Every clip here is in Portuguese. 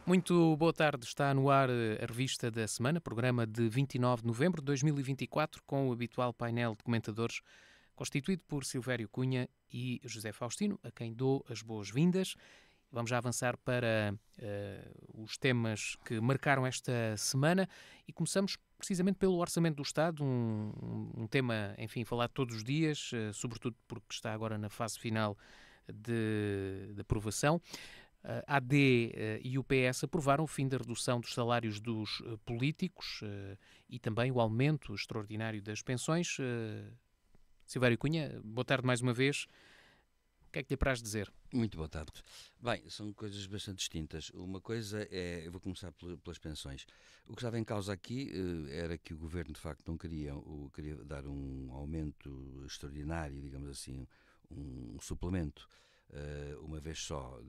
Muito boa tarde, está no ar a revista da semana, programa de 29 de novembro de 2024, com o habitual painel de comentadores constituído por Silvério Cunha e José Faustino, a quem dou as boas-vindas. Vamos já avançar para os temas que marcaram esta semana e começamos precisamente pelo Orçamento do Estado, um tema, enfim, falado todos os dias, sobretudo porque está agora na fase final de aprovação. A AD e o PS aprovaram o fim da redução dos salários dos políticos e também o aumento extraordinário das pensões. Silvério Cunha, boa tarde mais uma vez. O que é que lhe apraz dizer? Muito boa tarde. Bem, são coisas bastante distintas. Uma coisa é, eu vou começar pelas pensões. O que estava em causa aqui era que o Governo, de facto, não queria dar um aumento extraordinário, digamos assim, um suplemento, uma vez só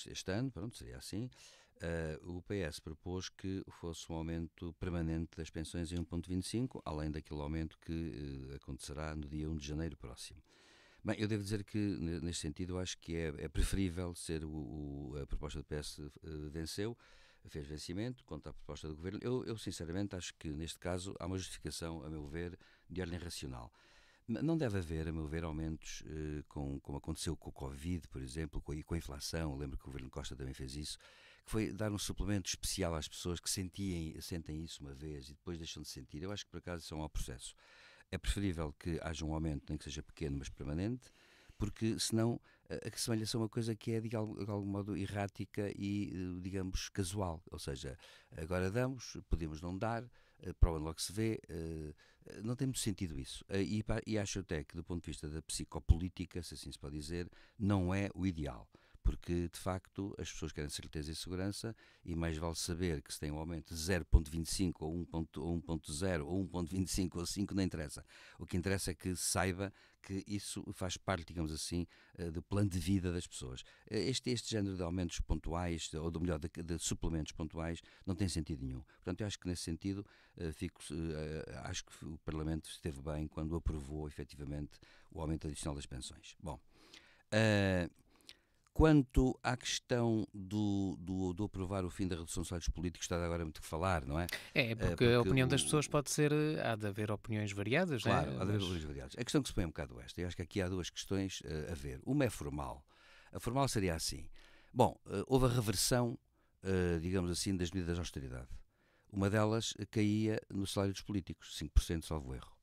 este ano, pronto, seria assim. O PS propôs que fosse um aumento permanente das pensões em 1,25, além daquele aumento que acontecerá no dia 1 de janeiro próximo. Bem, eu devo dizer que, neste sentido, eu acho que é preferível ser a proposta do PS venceu, fez vencimento, contra a proposta do Governo. Eu, sinceramente, acho que, neste caso, há uma justificação, a meu ver, de ordem racional. Não deve haver, a meu ver, aumentos como aconteceu com o Covid, por exemplo, e com a inflação. Eu lembro que o Governo Costa também fez isso, que foi dar um suplemento especial às pessoas que sentem isso uma vez e depois deixam de sentir. Eu acho que, por acaso, isso é um mau processo. É preferível que haja um aumento, nem que seja pequeno, mas permanente, porque senão assemelha-se a uma coisa que é de algum modo errática e, digamos, casual. Ou seja, agora damos, podemos não dar, para o ano logo se vê, não tem muito sentido isso. E acho até que, do ponto de vista da psicopolítica, se assim se pode dizer, não é o ideal. Porque, de facto, as pessoas querem certeza e segurança e mais vale saber que se tem um aumento de 0,25 ou 1,0 ou 1,25 ou 5, não interessa. O que interessa é que saiba que isso faz parte, digamos assim, do plano de vida das pessoas. Este género de aumentos pontuais, ou melhor, de suplementos pontuais, não tem sentido nenhum. Portanto, eu acho que nesse sentido, acho que o Parlamento esteve bem quando aprovou, efetivamente, o aumento adicional das pensões. Bom, quanto à questão do aprovar o fim da redução dos salários políticos, está agora muito que falar, não é? É, porque a opinião das pessoas pode ser, há de haver opiniões variadas, claro, né? há de haver valores variados. A questão que se põe é um bocado esta. Eu acho que aqui há duas questões a ver. Uma é formal. A formal seria assim. Bom, houve a reversão, digamos assim, das medidas de austeridade. Uma delas caía no salário dos políticos, 5%, salvo erro.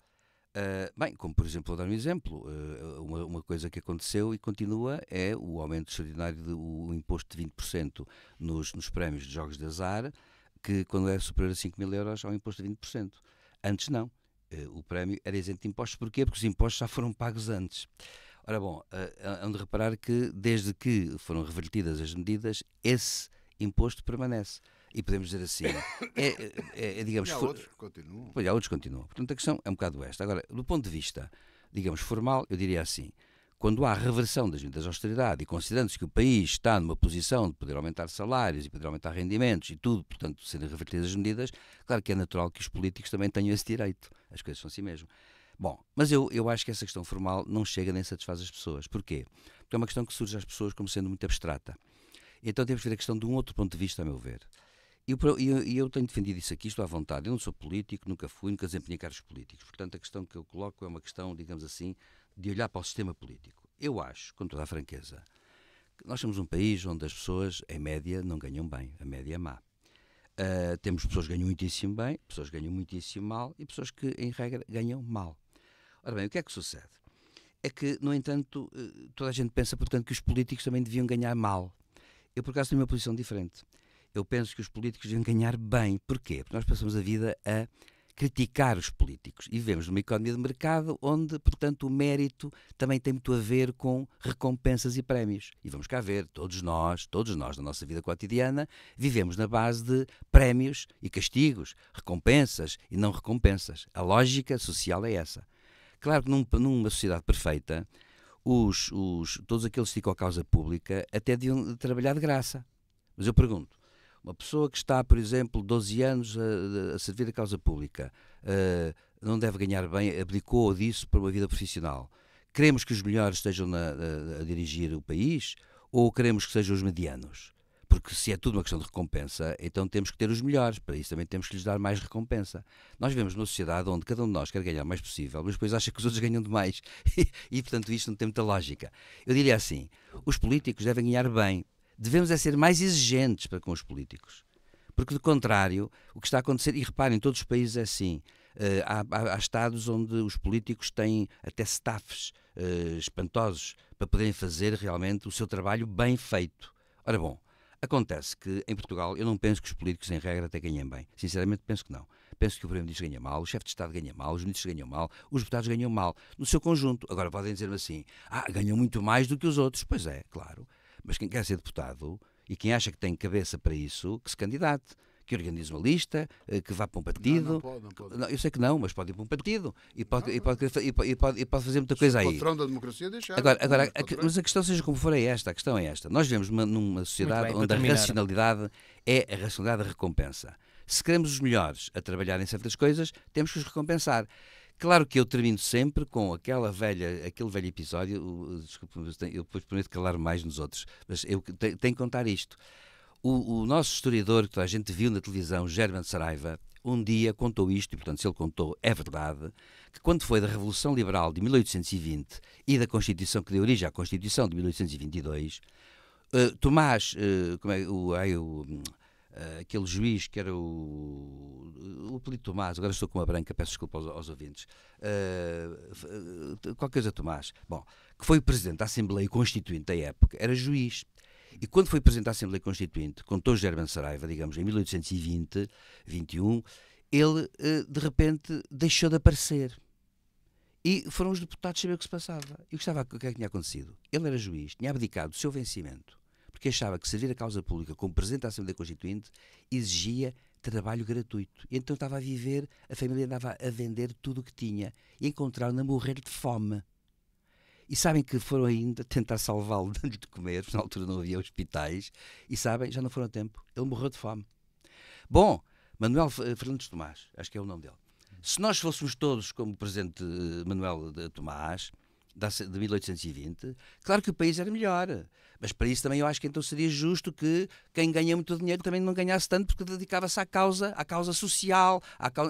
Bem, como por exemplo, vou dar um exemplo, uma coisa que aconteceu e continua é o aumento extraordinário do imposto de 20% nos prémios de jogos de azar, que quando é superior a 5 mil euros há um imposto de 20%. Antes não, o prémio era isento de impostos. Porquê? Porque os impostos já foram pagos antes. Ora bom, hão de reparar que desde que foram revertidas as medidas, esse imposto permanece. E podemos dizer assim, digamos... E há outros que continuam. Pois há outros que continuam. Portanto, a questão é um bocado esta. Agora, do ponto de vista, digamos, formal, eu diria assim, quando há reversão das medidas de austeridade e considerando-se que o país está numa posição de poder aumentar salários e poder aumentar rendimentos e tudo, portanto, serem revertidas as medidas, claro que é natural que os políticos também tenham esse direito. As coisas são assim mesmo. Bom, mas eu acho que essa questão formal não chega nem satisfaz as pessoas. Porquê? Porque é uma questão que surge às pessoas como sendo muito abstrata. Então temos que ver a questão de um outro ponto de vista, a meu ver. E eu tenho defendido isso aqui, estou à vontade. Eu não sou político, nunca fui, nunca desempenhei cargos políticos. Portanto, a questão que eu coloco é uma questão, digamos assim, de olhar para o sistema político. Eu acho, com toda a franqueza, que nós somos um país onde as pessoas, em média, não ganham bem. A média é má. Temos pessoas que ganham muitíssimo bem, pessoas que ganham muitíssimo mal e pessoas que, em regra, ganham mal. Ora bem, o que é que sucede? É que, no entanto, toda a gente pensa, portanto, que os políticos também deviam ganhar mal. Eu, por acaso, tenho uma posição diferente. Eu penso que os políticos deviam ganhar bem. Porquê? Porque nós passamos a vida a criticar os políticos. E vivemos numa economia de mercado onde, portanto, o mérito também tem muito a ver com recompensas e prémios. E vamos cá ver, todos nós, na nossa vida cotidiana, vivemos na base de prémios e castigos, recompensas e não recompensas. A lógica social é essa. Claro que numa sociedade perfeita, todos aqueles que ficam à causa pública até deviam trabalhar de graça. Mas eu pergunto, uma pessoa que está, por exemplo, 12 anos a servir a causa pública, não deve ganhar bem, abdicou disso para uma vida profissional. Queremos que os melhores estejam a dirigir o país ou queremos que sejam os medianos? Porque se é tudo uma questão de recompensa, então temos que ter os melhores. Para isso também temos que lhes dar mais recompensa. Nós vivemos numa sociedade onde cada um de nós quer ganhar o mais possível, mas depois acha que os outros ganham demais. E, portanto, isto não tem muita lógica. Eu diria assim, os políticos devem ganhar bem. Devemos é ser mais exigentes para com os políticos. Porque, do contrário, o que está a acontecer, e reparem, em todos os países é assim, há estados onde os políticos têm até staffs espantosos para poderem fazer realmente o seu trabalho bem feito. Ora bom, acontece que em Portugal eu não penso que os políticos em regra até ganhem bem. Sinceramente penso que não. Penso que o Primeiro-Ministro ganha mal, o Chefe de Estado ganha mal, os Ministros ganham mal, os deputados ganham mal, no seu conjunto. Agora podem dizer-me assim, ganham muito mais do que os outros. Pois é, claro. Mas quem quer ser deputado e quem acha que tem cabeça para isso, que se candidate. Que organize uma lista, que vá para um partido. Não pode. Não, eu sei que não, mas pode ir para um partido e pode fazer muita coisa aí. O patrão da democracia deixar. Agora, mas a questão, seja como for, é esta. A questão é esta. Nós vivemos numa sociedade onde a racionalidade é a racionalidade da recompensa. Se queremos os melhores a trabalhar em certas coisas, temos que os recompensar. Claro que eu termino sempre com aquele velho episódio, desculpa, eu depois prometo calar mais nos outros, mas eu tenho que contar isto. O nosso historiador, que toda a gente viu na televisão, Germán Saraiva, um dia contou isto, e portanto se ele contou é verdade, que quando foi da Revolução Liberal de 1820 e da Constituição que deu origem à Constituição de 1822, Tomás, aquele juiz que era o apelido Tomás, agora estou com uma branca, peço desculpa aos ouvintes, qualquer coisa Tomás, bom, que foi o presidente da Assembleia Constituinte da época, era juiz. E quando foi presidente da Assembleia Constituinte, contou Germán Saraiva, digamos, em 1820, 21, ele, de repente, deixou de aparecer. E foram os deputados saber o que se passava. E o que é que tinha acontecido? Ele era juiz, tinha abdicado do seu vencimento, porque achava que servir a causa pública como presidente da Assembleia Constituinte exigia trabalho gratuito. E então estava a viver, a família andava a vender tudo o que tinha. E encontraram-no a morrer de fome. E sabem que foram ainda tentar salvá-lo dando-lhe de comer, porque na altura não havia hospitais, e sabem, já não foram a tempo. Ele morreu de fome. Bom, Manuel Fernandes Tomás, acho que é o nome dele. Se nós fôssemos todos como o presidente Manuel de Tomás, de 1820, claro que o país era melhor. Mas para isso também eu acho que então seria justo que quem ganha muito dinheiro também não ganhasse tanto, porque dedicava-se à causa social,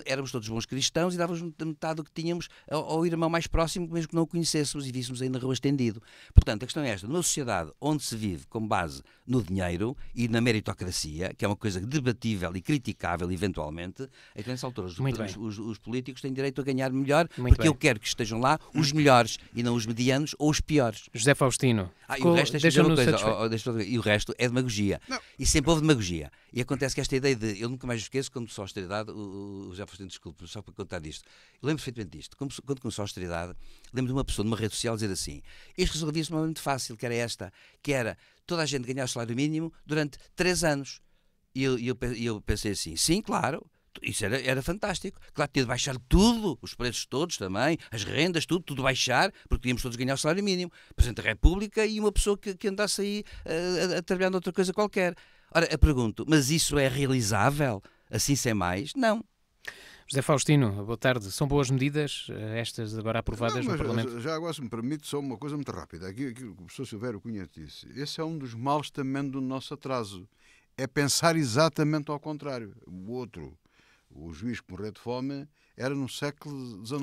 éramos todos bons cristãos e dávamos metade do que tínhamos ao irmão mais próximo, mesmo que não o conhecêssemos e víssemos aí na rua estendido. Portanto, a questão é esta: numa sociedade onde se vive com base no dinheiro e na meritocracia, que é uma coisa debatível e criticável eventualmente, então nessa altura os políticos têm direito a ganhar melhor, porque eu quero que estejam lá os melhores e não os medianos ou os piores. José Faustino. E o resto e o resto é demagogia. Não. E sempre houve demagogia. E acontece que esta ideia de... Eu nunca mais esqueço, quando começou a austeridade, o José Faustino, desculpe, só para contar disto. Eu lembro perfeitamente disto. Quando começou a austeridade, lembro de uma pessoa numa rede social dizer assim: isto resolvia-se de uma maneira muito fácil, que era esta, que era toda a gente ganhar o salário mínimo durante 3 anos. E eu pensei assim, sim, claro. Isso era fantástico. Claro que tinha de baixar tudo, os preços todos também, as rendas, tudo baixar, porque tínhamos todos ganhar o salário mínimo. Presidente da República e uma pessoa que andasse aí a trabalhar noutra coisa qualquer. Ora, eu pergunto, mas isso é realizável? Assim sem mais? Não. José Faustino, boa tarde. São boas medidas estas agora aprovadas no Parlamento? Já agora, se me permite, só uma coisa muito rápida. Aquilo que o professor Silvério Cunha disse, esse é um dos males também do nosso atraso. É pensar exatamente ao contrário. O juiz que morreu de fome era no século XIX.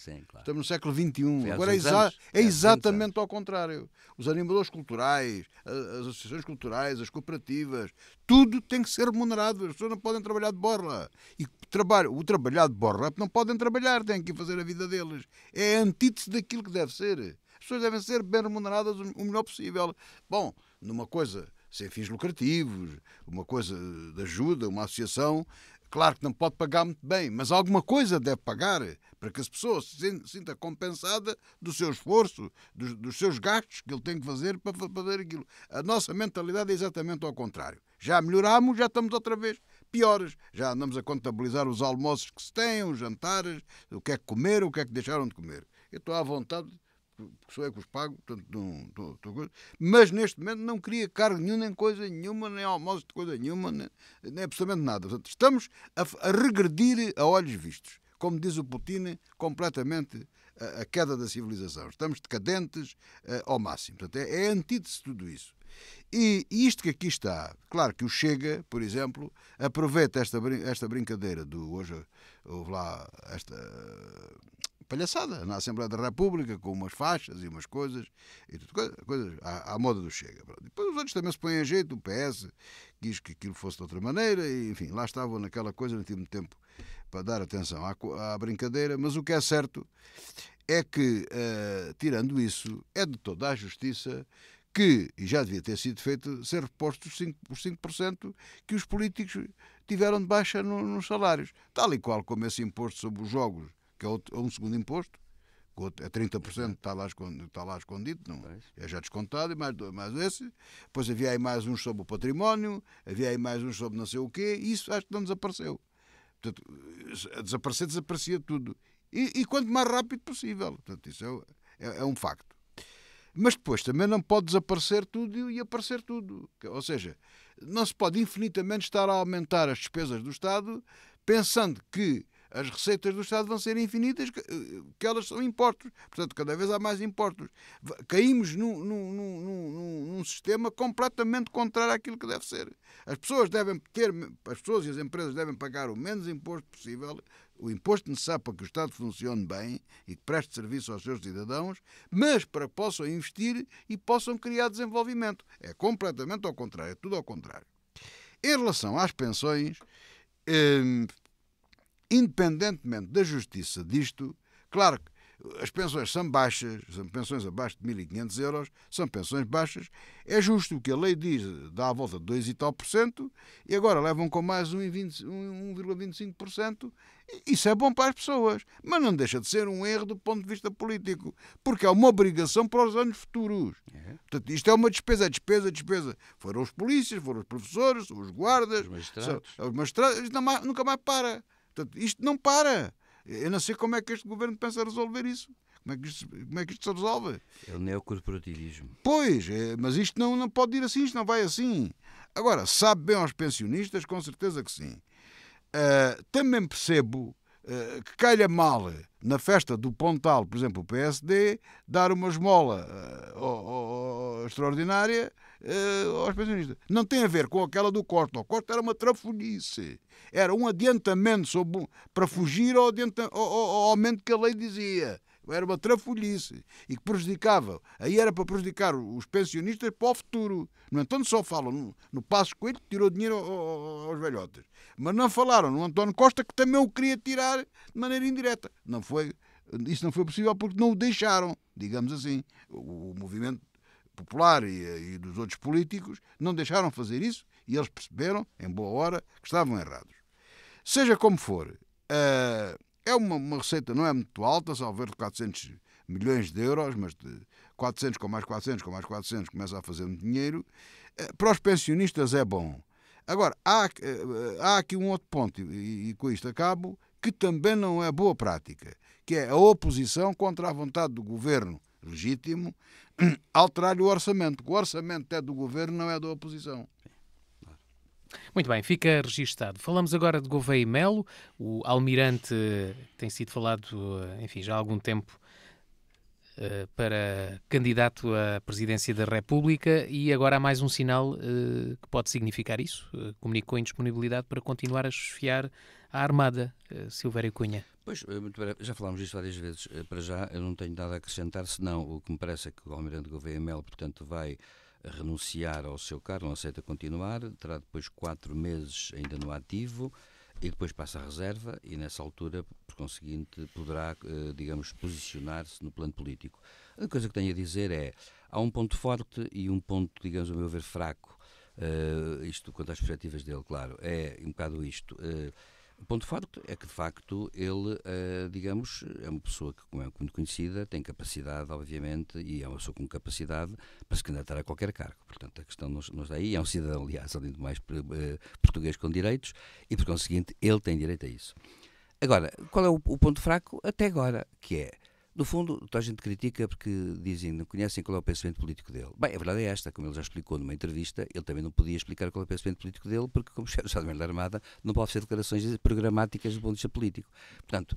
Sim, claro. Estamos no século XXI. Agora é exatamente ao contrário. Os animadores culturais, as associações culturais, as cooperativas, tudo tem que ser remunerado. As pessoas não podem trabalhar de borla. E o trabalhar de borla não podem trabalhar, têm que fazer a vida deles. É a antítese daquilo que deve ser. As pessoas devem ser bem remuneradas o melhor possível. Bom, numa coisa sem fins lucrativos, uma coisa de ajuda, uma associação... Claro que não pode pagar muito bem, mas alguma coisa deve pagar para que as pessoas se sinta compensada do seu esforço, dos seus gastos que ele tem que fazer para fazer aquilo. A nossa mentalidade é exatamente ao contrário. Já melhoramos, já estamos outra vez piores. Já andamos a contabilizar os almoços que se têm, os jantares, o que é que comeram, o que é que deixaram de comer. Eu estou à vontade... porque sou eu que os pago, portanto, mas neste momento não queria cargo nenhum, nem coisa nenhuma, nem almoço de coisa nenhuma, nem absolutamente nada. Portanto, estamos a regredir a olhos vistos. Como diz o Putin, completamente a queda da civilização. Estamos decadentes ao máximo. Portanto, é a antítese de tudo isso. E isto que aqui está, claro que o Chega, por exemplo, aproveita esta brincadeira do hoje houve lá esta palhaçada na Assembleia da República com umas faixas e umas coisas e tudo, coisas à moda do Chega. Depois os outros também se põem a jeito, o PS quis que aquilo fosse de outra maneira e enfim, lá estavam naquela coisa, não tive muito tempo para dar atenção à brincadeira, mas o que é certo é que, tirando isso, é de toda a justiça que, e já devia ter sido feito, ser reposto os 5% que os políticos tiveram de baixa nos salários. Tal e qual como esse imposto sobre os jogos, que é um segundo imposto, é 30%, está lá escondido, não, é já descontado, e mais esse. Depois havia aí mais uns sobre o património, havia aí mais uns sobre não sei o quê, e isso acho que não desapareceu. Portanto, a desaparecia tudo. E quanto mais rápido possível. Portanto, isso é um facto. Mas depois também não pode desaparecer tudo e aparecer tudo. Ou seja, não se pode infinitamente estar a aumentar as despesas do Estado pensando que as receitas do Estado vão ser infinitas, que elas são impostos. Portanto, cada vez há mais impostos. Caímos num sistema completamente contrário àquilo que deve ser. As pessoas e as empresas devem pagar o menos imposto possível, o imposto necessário para que o Estado funcione bem e que preste serviço aos seus cidadãos, mas para que possam investir e possam criar desenvolvimento. É completamente ao contrário, é tudo ao contrário. Em relação às pensões, independentemente da justiça disto, claro que as pensões são baixas, são pensões abaixo de 1.500 euros, são pensões baixas, é justo o que a lei diz, dá à volta de 2 e tal %, e agora levam com mais 1,25%, isso é bom para as pessoas, mas não deixa de ser um erro do ponto de vista político, porque é uma obrigação para os anos futuros. Portanto, isto é uma despesa. Foram os polícias, foram os professores, os guardas, os magistrados, isto nunca mais para. Portanto, isto não para. Eu não sei como é que este governo pensa resolver isso. Como é que isto se resolve? É o neocorporativismo. Pois, mas isto não pode ir assim, isto não vai assim. Agora, sabe bem aos pensionistas? Com certeza que sim. Também percebo que calha mal na festa do Pontal, por exemplo, o PSD, dar uma esmola extraordinária aos pensionistas. Não tem a ver com aquela do Costa. O Costa era uma trafolhice. Era um adiantamento para fugir ao aumento que a lei dizia. Era uma trafolhice e que prejudicava. Aí era para prejudicar os pensionistas para o futuro. No entanto, só falam no Passos Coelho que tirou dinheiro aos velhotes. Mas não falaram no António Costa, que também o queria tirar de maneira indireta. Isso não foi possível porque não o deixaram, digamos assim. O movimento popular e dos outros políticos não deixaram fazer isso e eles perceberam, em boa hora, que estavam errados. Seja como for, é uma receita, não é muito alta, salvo de 400 milhões de euros, mas de 400 com mais 400 começa a fazer muito dinheiro. Para os pensionistas é bom. Agora, há aqui um outro ponto, e com isto acabo, que também não é boa prática, que é a oposição contra a vontade do governo legítimo alterar-lhe o orçamento. O orçamento é do governo, não é da oposição. Muito bem, fica registado. Falamos agora de Gouveia e Melo, o almirante tem sido falado, enfim, já há algum tempo para candidato à presidência da República e agora há mais um sinal que pode significar isso. Comunicou indisponibilidade para continuar a chefiar a Armada. Silvério Cunha. Pois, muito breve, já falámos disto várias vezes. Para já eu não tenho nada a acrescentar, senão o que me parece é que o almirante Gouveia e Melo, portanto, vai renunciar ao seu cargo, não aceita continuar, terá depois 4 meses ainda no ativo e depois passa à reserva e nessa altura, por conseguinte, poderá, digamos, posicionar-se no plano político. A coisa que tenho a dizer é, há um ponto forte e um ponto, digamos, a meu ver, fraco, isto quanto às perspectivas dele, claro, é um bocado isto. O ponto forte é que, de facto, ele, digamos, é uma pessoa que, como é muito conhecida, tem capacidade, obviamente, e é uma pessoa com capacidade para se candidatar a qualquer cargo. Portanto, a questão não está aí. É um cidadão, aliás, além de mais, português com direitos, e, por conseguinte, ele tem direito a isso. Agora, qual é o ponto fraco até agora? Que é, No fundo, toda a gente critica porque dizem, não conhecem qual é o pensamento político dele. Bem, a verdade é esta, como ele já explicou numa entrevista, ele também não podia explicar qual é o pensamento político dele, porque, como chefe do Estado-Maior da Armada, não pode ser declarações programáticas do ponto de vista político. Portanto,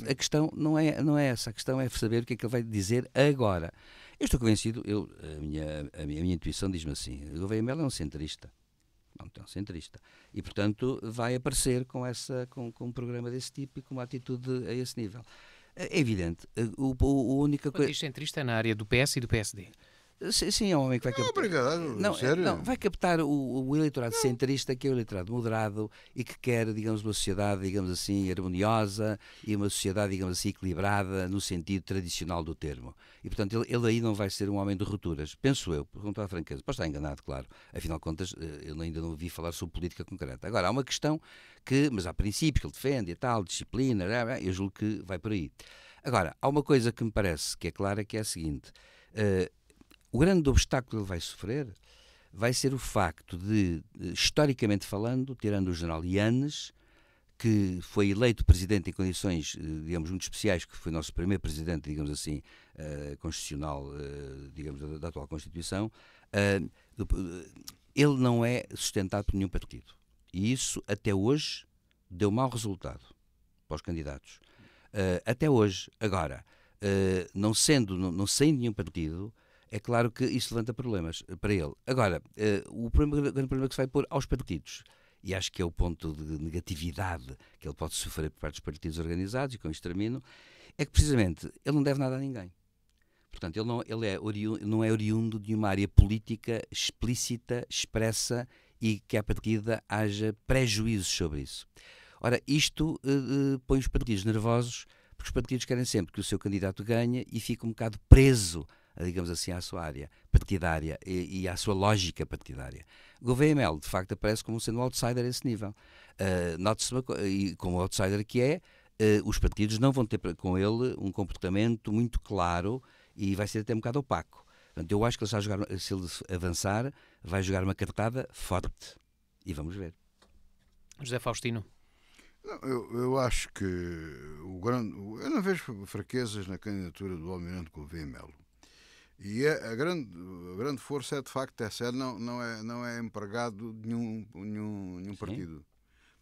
a questão não é essa, a questão é saber o que é que ele vai dizer agora. Eu estou convencido, a minha intuição diz-me assim, o Gouveia Melo é um centrista. Não, é um centrista. E, portanto, vai aparecer com um programa desse tipo e com uma atitude a esse nível. É evidente. A única coisa. O centrista é na área do PS e do PSD. Sim, é um homem que vai captar. Não, vai captar o eleitorado centrista, que é o eleitorado moderado e que quer, digamos, uma sociedade, digamos assim, harmoniosa e uma sociedade, digamos assim, equilibrada no sentido tradicional do termo. E, portanto, ele aí não vai ser um homem de rupturas, penso eu, por conta da franqueza. Pode estar enganado, claro. Afinal de contas, eu ainda não ouvi falar sobre política concreta. Agora, há uma questão mas há princípios que ele defende e tal, disciplina, eu julgo que vai por aí. Agora, há uma coisa que me parece que é clara, que é a seguinte. O grande obstáculo que ele vai sofrer vai ser o facto de, historicamente falando, tirando o general Yanes, que foi eleito presidente em condições, digamos, muito especiais, que foi nosso primeiro presidente, digamos assim, constitucional, digamos, da atual Constituição, ele não é sustentado por nenhum partido. E isso, até hoje, deu mau resultado para os candidatos. Até hoje. Agora, não sendo nenhum partido, é claro que isso levanta problemas para ele. Agora, o grande problema que se vai pôr aos partidos, e acho que é o ponto de negatividade que ele pode sofrer por parte dos partidos organizados, e com isto termino, é que precisamente ele não deve nada a ninguém. Portanto, ele não é oriundo de uma área política explícita, expressa, e que à partida haja prejuízos sobre isso. Ora, isto põe os partidos nervosos, porque os partidos querem sempre que o seu candidato ganhe e fica um bocado preso, digamos assim, à sua área partidária e à sua lógica partidária. Gouveia Melo, de facto, aparece como sendo um outsider a esse nível. Note-se, e como outsider que é, os partidos não vão ter com ele um comportamento muito claro e vai ser até um bocado opaco. Portanto, eu acho que se ele avançar, vai jogar uma cartada forte. E vamos ver. José Faustino. Eu acho que eu não vejo fraquezas na candidatura do Almirante Gouveia Melo. E a grande força é, de facto, essa. Não é empregado de nenhum partido.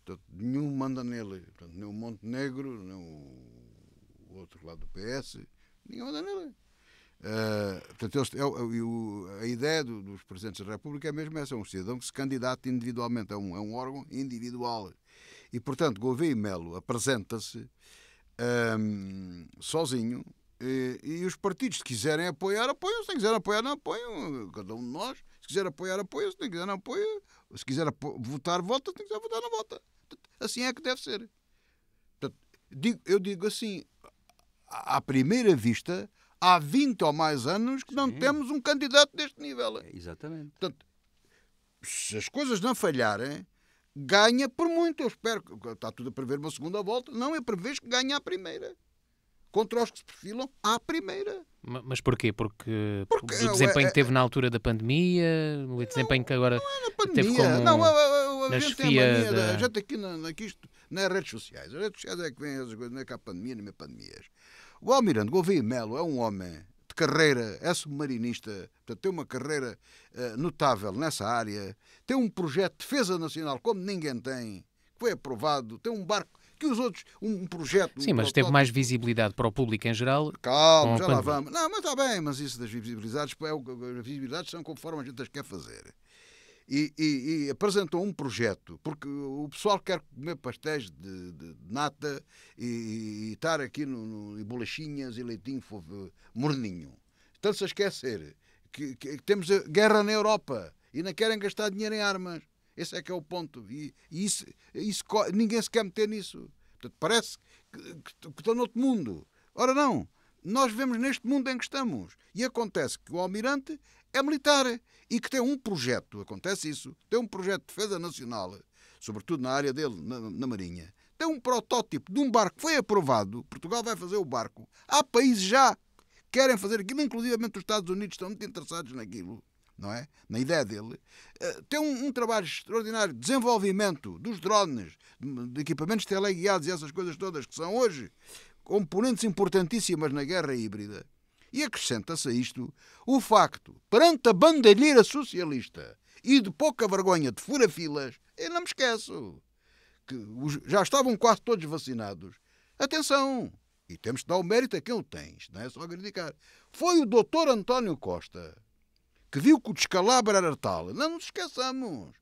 Portanto, nenhum manda nele. Portanto, nem o Montenegro, nem o outro lado do PS, ninguém manda nele. Portanto, a ideia dos Presidentes da República é mesmo essa: é um cidadão que se candidata individualmente, é um órgão individual. E, portanto, Gouveia Melo apresenta-se sozinho, e os partidos, se quiserem apoiar, apoiam. Se não quiserem apoiar, não apoiam. Cada um de nós, se quiser apoiar, apoia. Se não quiser, não apoia. Se quiser votar, vota. Se não quiser votar, não vota. Assim é que deve ser. Portanto, eu digo assim, à primeira vista, há 20 ou mais anos que não temos um candidato deste nível. Exatamente. Portanto, se as coisas não falharem, ganha por muito. Eu espero que está tudo a prever uma segunda volta. Não, eu prevejo que ganha a primeira. Contra os que se perfilam à primeira. Mas porquê? Porque o desempenho que teve na altura da pandemia, o desempenho que agora teve como na chefia da... A gente aqui isto não é redes sociais. As redes sociais é que vêm essas coisas, não é cá pandemia, nem pandemias. O Almirante Gouveia Melo é um homem de carreira, é submarinista, portanto, tem uma carreira notável nessa área, tem um projeto de defesa nacional como ninguém tem, que foi aprovado, tem um barco que os outros, um projeto... Sim, mas teve mais visibilidade para o público em geral. Calma, já lá vamos. Não, mas está bem, mas isso das visibilidades, as visibilidades são conforme a gente as quer fazer. E apresentou um projeto, porque o pessoal quer comer pastéis de nata e estar aqui e bolachinhas e leitinho morninho. Estão-se a esquecer que temos a guerra na Europa e não querem gastar dinheiro em armas. Esse é que é o ponto. E isso ninguém se quer meter nisso. Portanto, parece que estão noutro mundo. Ora não, nós vivemos neste mundo em que estamos. E acontece que o Almirante é militar e que tem um projeto, acontece isso, tem um projeto de defesa nacional, sobretudo na área dele, na Marinha. Tem um protótipo de um barco que foi aprovado, Portugal vai fazer o barco. Há países já que querem fazer aquilo, inclusivamente os Estados Unidos estão muito interessados naquilo. Não é? Na ideia dele, tem um trabalho extraordinário de desenvolvimento dos drones, de equipamentos teleguiados e essas coisas todas que são hoje componentes importantíssimas na guerra híbrida. E acrescenta-se a isto o facto, perante a bandalheira socialista e de pouca vergonha de fura-filas, eu não me esqueço que já estavam quase todos vacinados. Atenção! E temos que dar o mérito a quem o tem, isto não é só criticar. Foi o doutor António Costa que viu que o descalabro era tal, não nos esqueçamos,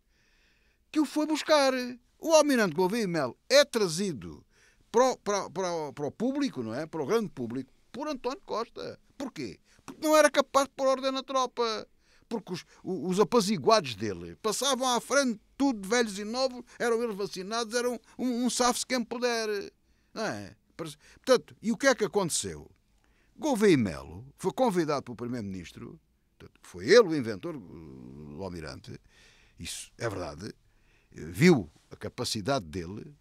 que o foi buscar. O almirante Gouveia Melo é trazido para o público, não é? Para o grande público, por António Costa. Porquê? Porque não era capaz de pôr ordem na tropa. Porque os apaziguados dele passavam à frente, tudo de velhos e novos, eram eles vacinados, eram um safo-se quem puder. Não é? Portanto, e o que é que aconteceu? Gouveia Melo foi convidado pelo Primeiro-Ministro, foi ele o inventor do almirante, isso é verdade, viu a capacidade dele,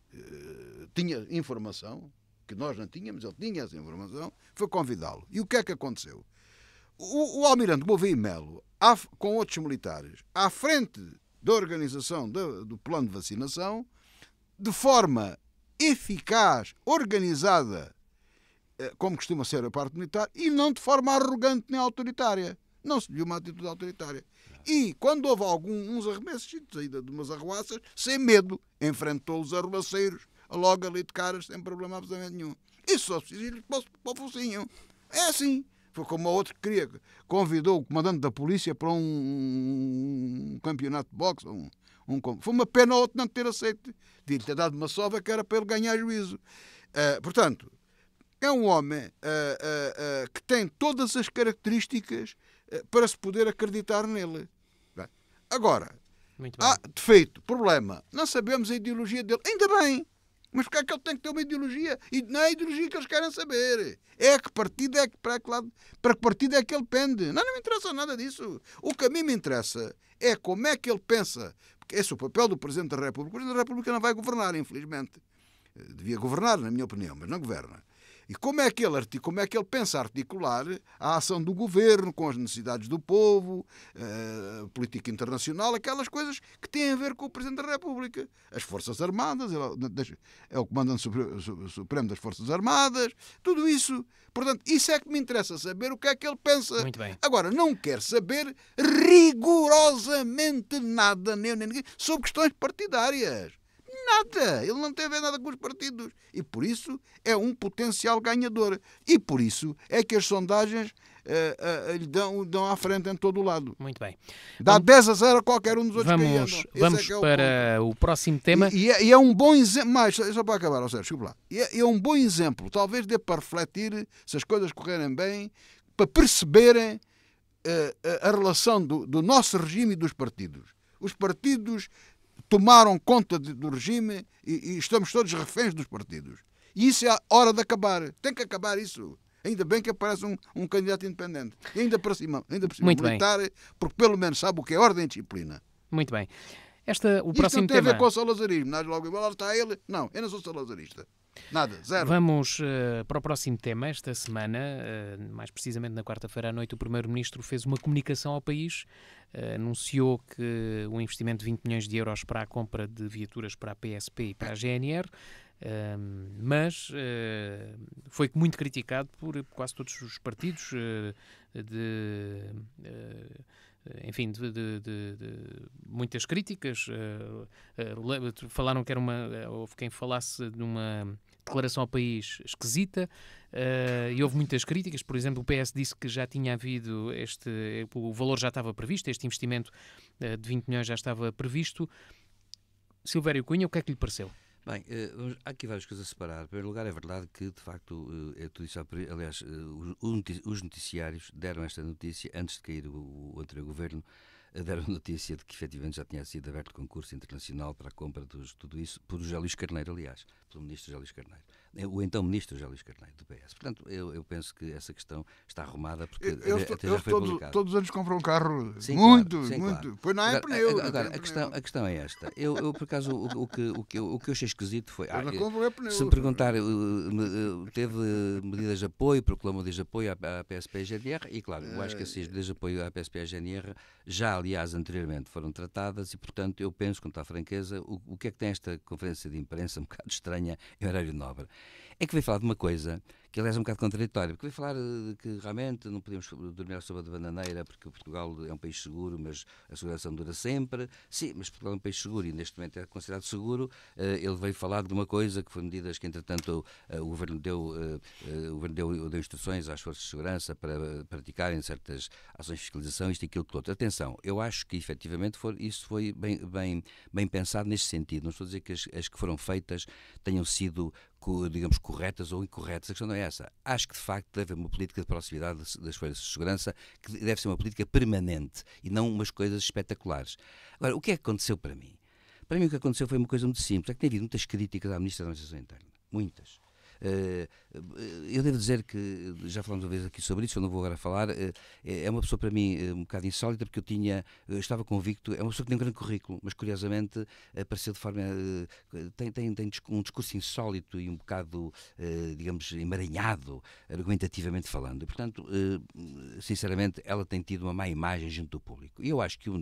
tinha informação que nós não tínhamos, ele tinha essa informação, foi convidá-lo. E o que é que aconteceu? O almirante Gouveia Melo, com outros militares, à frente da organização do plano de vacinação, de forma eficaz, organizada, como costuma ser a parte militar, e não de forma arrogante nem autoritária. Não se viu uma atitude autoritária. E quando houve uns arremessos, de umas arruaças, sem medo, enfrentou os arruaceiros logo ali de caras, sem problema absolutamente nenhum. Isso só precisa ir para o focinho. É assim. Foi como a outra que queria. Convidou o comandante da polícia para um campeonato de boxe. Foi uma pena o outro não ter aceito. Devia ter dado uma sova que era para ele ganhar juízo. Portanto, é um homem que tem todas as características para se poder acreditar nele. Bem, agora, há defeito, problema. Não sabemos a ideologia dele. Ainda bem. Mas porque é que ele tem que ter uma ideologia? E não é a ideologia que eles querem saber. É que partido é que, para que partido é que ele pende. Não me interessa nada disso. O que a mim me interessa é como é que ele pensa. Porque esse é o papel do Presidente da República. O Presidente da República não vai governar, infelizmente. Devia governar, na minha opinião, mas não governa. E como é que ele pensa articular a ação do governo com as necessidades do povo, política internacional, aquelas coisas que têm a ver com o Presidente da República. As Forças Armadas, é o Comandante Supremo das Forças Armadas, tudo isso. Portanto, isso é que me interessa saber o que é que ele pensa. Muito bem. Agora, não quero saber rigorosamente nada, nem ninguém, sobre questões partidárias. Nada, ele não tem a ver nada com os partidos e por isso é um potencial ganhador e por isso é que as sondagens lhe dão à frente em todo o lado. Muito bem. Dá 10-0 a qualquer um dos outros que andam. Vamos para o próximo tema. E é um bom exemplo, mais, só para acabar, Sérgio, desculpa lá. É um bom exemplo, talvez dê para refletir, se as coisas correrem bem, para perceberem a relação do nosso regime e dos partidos. Os partidos tomaram conta do regime e estamos todos reféns dos partidos. E isso é a hora de acabar. Tem que acabar isso. Ainda bem que aparece um candidato independente. E ainda por cima militar, porque pelo menos sabe o que é ordem e disciplina. Muito bem. O isto próximo não tem tema... a ver com o salazarismo. Não é logo igual, está ele. Não, eu não sou salazarista. Nada, zero. Vamos para o próximo tema. Esta semana, mais precisamente na quarta-feira à noite, o Primeiro-Ministro fez uma comunicação ao país, anunciou que um investimento de 20 milhões de euros para a compra de viaturas para a PSP e para a GNR, mas foi muito criticado por quase todos os partidos, enfim, de muitas críticas. Falaram que era houve quem falasse de uma declaração ao país esquisita, e houve muitas críticas. Por exemplo, o PS disse que já tinha havido o valor já estava previsto, este investimento de 20 milhões já estava previsto. Silvério Cunha, o que é que lhe pareceu? Bem, há aqui várias coisas a separar. Em primeiro lugar, é verdade que, de facto, aliás, os noticiários deram esta notícia antes de cair o anterior governo, deram notícia de que efetivamente já tinha sido aberto concurso internacional para a compra de tudo isso por José Luís Carneiro, aliás, pelo ministro José Luís Carneiro. O então ministro José Luís Carneiro, do PS. Portanto, eu penso que essa questão está arrumada porque até já foi publicado. Todos os anos compram um carro. Sim, muito. Claro. Pois não é pneu. Agora, a questão é esta. Eu por acaso, o que eu achei esquisito foi... Se me perguntar, teve medidas de apoio, proclamou medidas de apoio à PSP e GNR, e claro, eu acho que essas medidas de apoio à PSP e GNR já, aliás, anteriormente foram tratadas e, portanto, eu penso, com toda a franqueza, o que é que tem esta conferência de imprensa um bocado estranha em horário nobre? é que veio falar de uma coisa que, aliás, é um bocado contraditória, porque veio falar que realmente não podemos dormir sobre a bananeira porque Portugal é um país seguro, mas a segurança não dura sempre. Sim, mas Portugal é um país seguro e neste momento é considerado seguro. Ele veio falar de uma coisa que foram medidas que, entretanto, o Governo deu instruções às forças de segurança para praticarem certas ações de fiscalização, isto e aquilo que outro. Atenção, eu acho que, efetivamente, isso foi bem pensado neste sentido. Não estou a dizer que as que foram feitas tenham sido, digamos, corretas ou incorretas. A questão não é essa. Acho que, de facto, deve haver uma política de proximidade das forças de segurança que deve ser uma política permanente e não umas coisas espetaculares. Agora, o que é que aconteceu para mim? Para mim o que aconteceu foi uma coisa muito simples. É que tem havido muitas críticas à Ministra da Administração Interna. Muitas. Eu devo dizer que, já falamos uma vez aqui sobre isso, eu não vou agora falar, é uma pessoa para mim um bocado insólita, porque eu estava convicto, é uma pessoa que tem um grande currículo, mas curiosamente apareceu de forma, tem um discurso insólito e um bocado, digamos, emaranhado, argumentativamente falando, e portanto, sinceramente, ela tem tido uma má imagem junto do público. E eu acho que o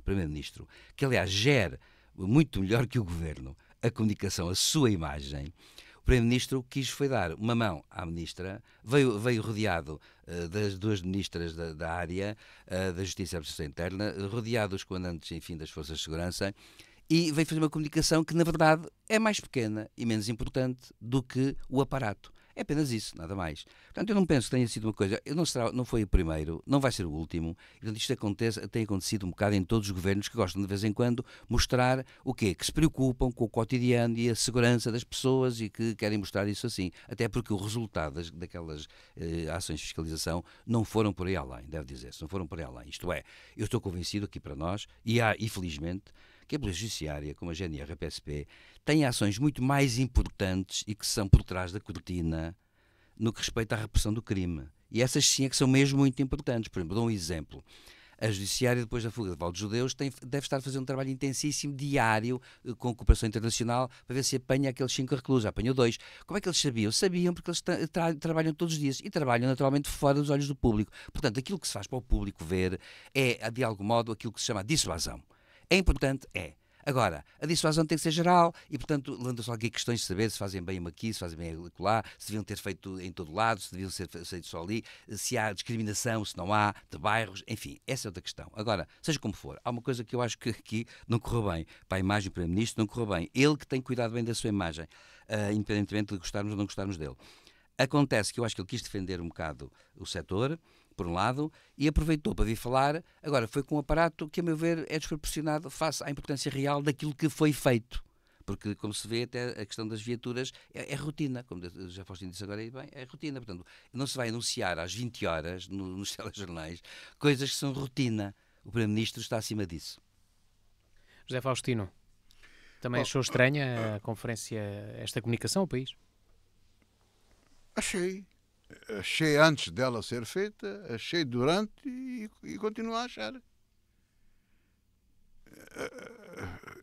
Primeiro-Ministro, que aliás gera muito melhor que o Governo a comunicação, a sua imagem, o Primeiro-Ministro foi dar uma mão à Ministra, veio rodeado das duas Ministras da área, da Justiça e da Administração Interna, rodeado dos comandantes, enfim, das Forças de Segurança, e veio fazer uma comunicação que, na verdade, é mais pequena e menos importante do que o aparato. É apenas isso, nada mais. Portanto, eu não penso que tenha sido uma coisa... Não foi o primeiro, não vai ser o último. E, portanto, isto tem acontecido um bocado em todos os governos que gostam, de vez em quando, mostrar o quê? Que se preocupam com o cotidiano e a segurança das pessoas e que querem mostrar isso assim. Até porque o resultado daquelas ações de fiscalização não foram por aí além, deve dizer-se, não foram por aí além. Isto é, eu estou convencido aqui para nós, e felizmente, que a Polícia Judiciária, como a GNR e a PSP, têm ações muito mais importantes e que são por trás da cortina no que respeita à repressão do crime. E essas sim é que são mesmo muito importantes. Por exemplo, dou um exemplo. A Judiciária, depois da fuga de Val dos Judeus, deve estar a fazer um trabalho intensíssimo, diário, com a cooperação internacional, para ver se apanha aqueles 5 reclusos. Apanhou 2. Como é que eles sabiam? Sabiam porque eles trabalham todos os dias e trabalham naturalmente fora dos olhos do público. Portanto, aquilo que se faz para o público ver é, de algum modo, aquilo que se chama dissuasão. É importante? É. Agora, a dissuasão tem que ser geral e, portanto, levantam-se aqui questões de saber se fazem bem aqui, se fazem bem lá, se deviam ter feito em todo lado, se deviam ser feitos só ali, se há discriminação, se não há, de bairros, enfim, essa é outra questão. Agora, seja como for, há uma coisa que eu acho que aqui não correu bem, para a imagem do Primeiro-Ministro não correu bem. Ele que tem cuidado bem da sua imagem, independentemente de gostarmos ou não gostarmos dele. Acontece que eu acho que ele quis defender um bocado o setor, por um lado, e aproveitou para vir falar, agora foi com um aparato que, a meu ver, é desproporcionado face à importância real daquilo que foi feito. Porque, como se vê, até a questão das viaturas é rotina, como já Faustino disse agora, e bem, é rotina. Portanto, não se vai anunciar às 20 horas nos telejornais coisas que são rotina. O Primeiro-Ministro está acima disso. José Faustino, também achou estranha a conferência, esta comunicação ao país? Achei antes dela ser feita, achei durante e continuo a achar.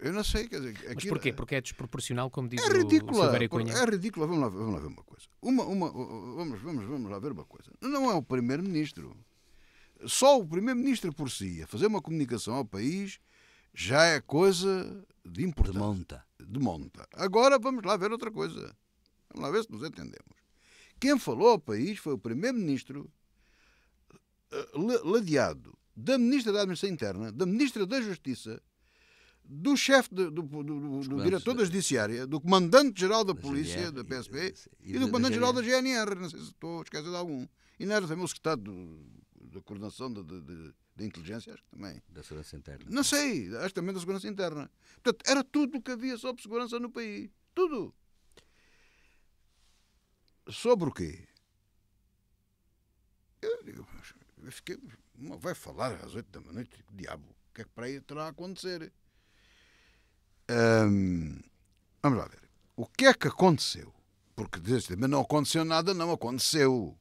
Eu não sei, quer dizer... Mas porquê? Porque é desproporcional, como diz o Silvério Cunha? É ridícula, vamos lá ver uma coisa. Vamos lá ver uma coisa. Não é o Primeiro-Ministro. Só o Primeiro-Ministro por si, a fazer uma comunicação ao país, já é coisa de importância. De monta. Agora vamos lá ver outra coisa. Vamos lá ver se nos entendemos. Quem falou ao país foi o Primeiro-Ministro, ladeado da Ministra da Administração Interna, da Ministra da Justiça, do chefe, do diretor da Judiciária, do Comandante-Geral da Polícia, da PSP, e do Comandante-Geral da GNR. Não sei se estou a esquecer de algum. E não era também o secretário da Coordenação da Inteligência, acho que também. Da Segurança Interna. Não sei, acho que também da Segurança Interna. Portanto, era tudo o que havia sobre segurança no país. Tudo. Sobre o quê? Eu fiquei... Vai falar às 8 da noite, diabo, o que é que para aí terá a acontecer? Vamos lá ver. O que é que aconteceu? Porque diz, mas não aconteceu nada, não aconteceu.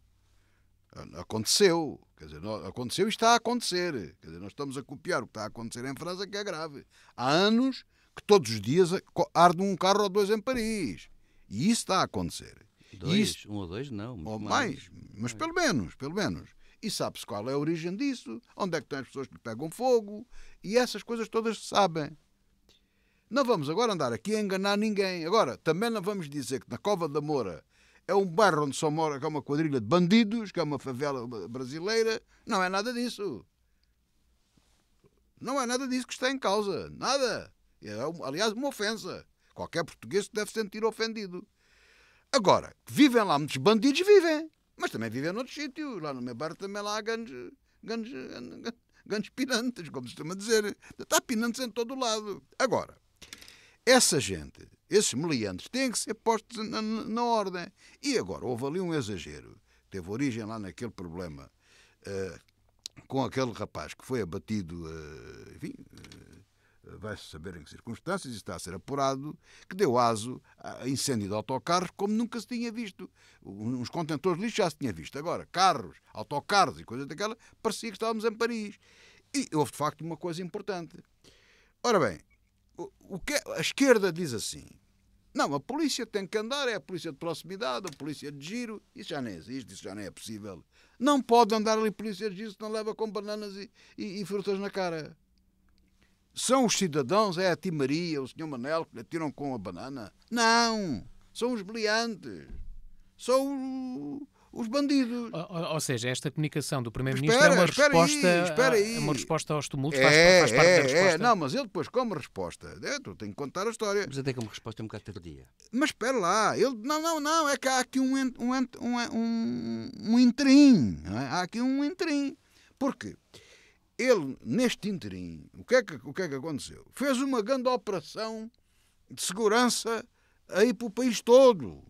Aconteceu. Quer dizer, não, aconteceu e está a acontecer. Quer dizer, nós estamos a copiar o que está a acontecer em França, que é grave. Há anos que todos os dias arde um carro ou 2 em Paris. E isso está a acontecer. 2, 1 ou 2, não. Ou mais, mas pelo menos. E sabe-se qual é a origem disso, onde é que estão as pessoas que pegam fogo, e essas coisas todas se sabem. Não vamos agora andar aqui a enganar ninguém. Agora, também não vamos dizer que na Cova da Moura é um bairro onde só mora, que é uma quadrilha de bandidos, que é uma favela brasileira. Não é nada disso. Não é nada disso que está em causa. Nada. É, aliás, uma ofensa. Qualquer português se deve sentir ofendido. Agora, vivem lá muitos bandidos, vivem. Mas também vivem noutros sítios. Lá no meu bairro também lá há grandes pinantes, como se costuma dizer. Está pinantes em todo o lado. Agora, essa gente, esses meliantes, têm que ser postos na ordem. E agora, houve ali um exagero. Teve origem lá naquele problema com aquele rapaz que foi abatido, enfim, vai-se saber em que circunstâncias, e está a ser apurado, que deu aso a incêndio de autocarros como nunca se tinha visto. Uns contentores de lixo já se tinha visto. Agora, carros, autocarros e coisas daquela, parecia que estávamos em Paris. E houve, de facto, uma coisa importante. Ora bem, a esquerda diz assim: não, a polícia tem que andar, é a polícia de proximidade, a polícia de giro, isso já nem existe, isso já nem é possível. Não pode andar ali polícia de giro se não leva com bananas e frutas na cara. São os cidadãos, é a Tia Maria, o Sr. Manel, que lhe atiram com a banana? Não, são os beliantes, são os bandidos. Ou seja, esta comunicação do Primeiro-Ministro é uma resposta, é uma resposta aos tumultos, faz parte da resposta? Não, mas ele depois, como resposta, eu tenho que contar a história. Mas até como resposta é um bocado tardia. Mas espera lá, ele, não, é que há aqui um interim, não é? Há aqui um interim. Porquê? Ele, neste interim, o que é que aconteceu? Fez uma grande operação de segurança aí para o país todo.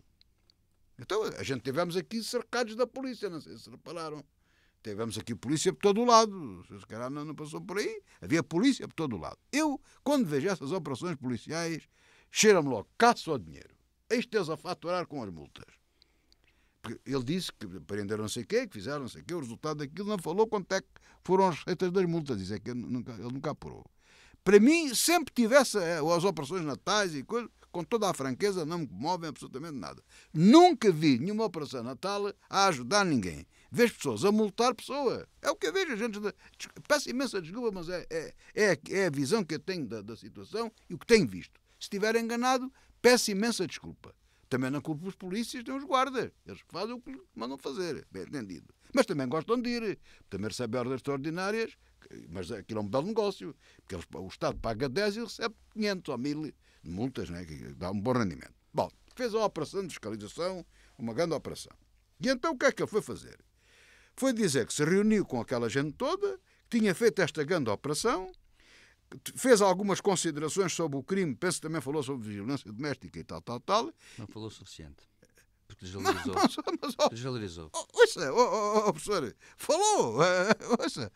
Então, a gente tivemos aqui cercados da polícia, não sei se repararam. Tivemos aqui polícia por todo o lado. Se calhar não passou por aí. Havia polícia por todo o lado. Eu, quando vejo essas operações policiais, cheira-me logo, caça ao dinheiro. Eis-te-os a faturar com as multas. Porque ele disse que prenderam não sei o quê, que fizeram não sei o quê, o resultado daquilo não falou quanto é que foram as receitas das multas. Diz é que ele nunca apurou. Para mim, sempre tivesse as operações natais e coisas, com toda a franqueza, não me comovem absolutamente nada. Nunca vi nenhuma operação natal a ajudar ninguém. Vejo pessoas a multar pessoas. É o que eu vejo. A gente peço imensa desculpa, mas é a visão que eu tenho da situação e o que tenho visto. Se estiver enganado, peço imensa desculpa. Também não culpo os polícias nem os guardas. Eles fazem o que mandam fazer, bem entendido. Mas também gostam de ir. Também recebem ordens extraordinárias, mas aquilo é um belo negócio. Porque o Estado paga 10 e recebe 500 ou 1000 de multas, né, que dá um bom rendimento. Bom, fez a operação de fiscalização, uma grande operação. E então o que é que ele foi fazer? Foi dizer que se reuniu com aquela gente toda, que tinha feito esta grande operação, fez algumas considerações sobre o crime, penso que também falou sobre vigilância doméstica e tal. Não falou o suficiente. Porque desvalorizou. Desvalorizou. Ouça, professor, falou. Ouça,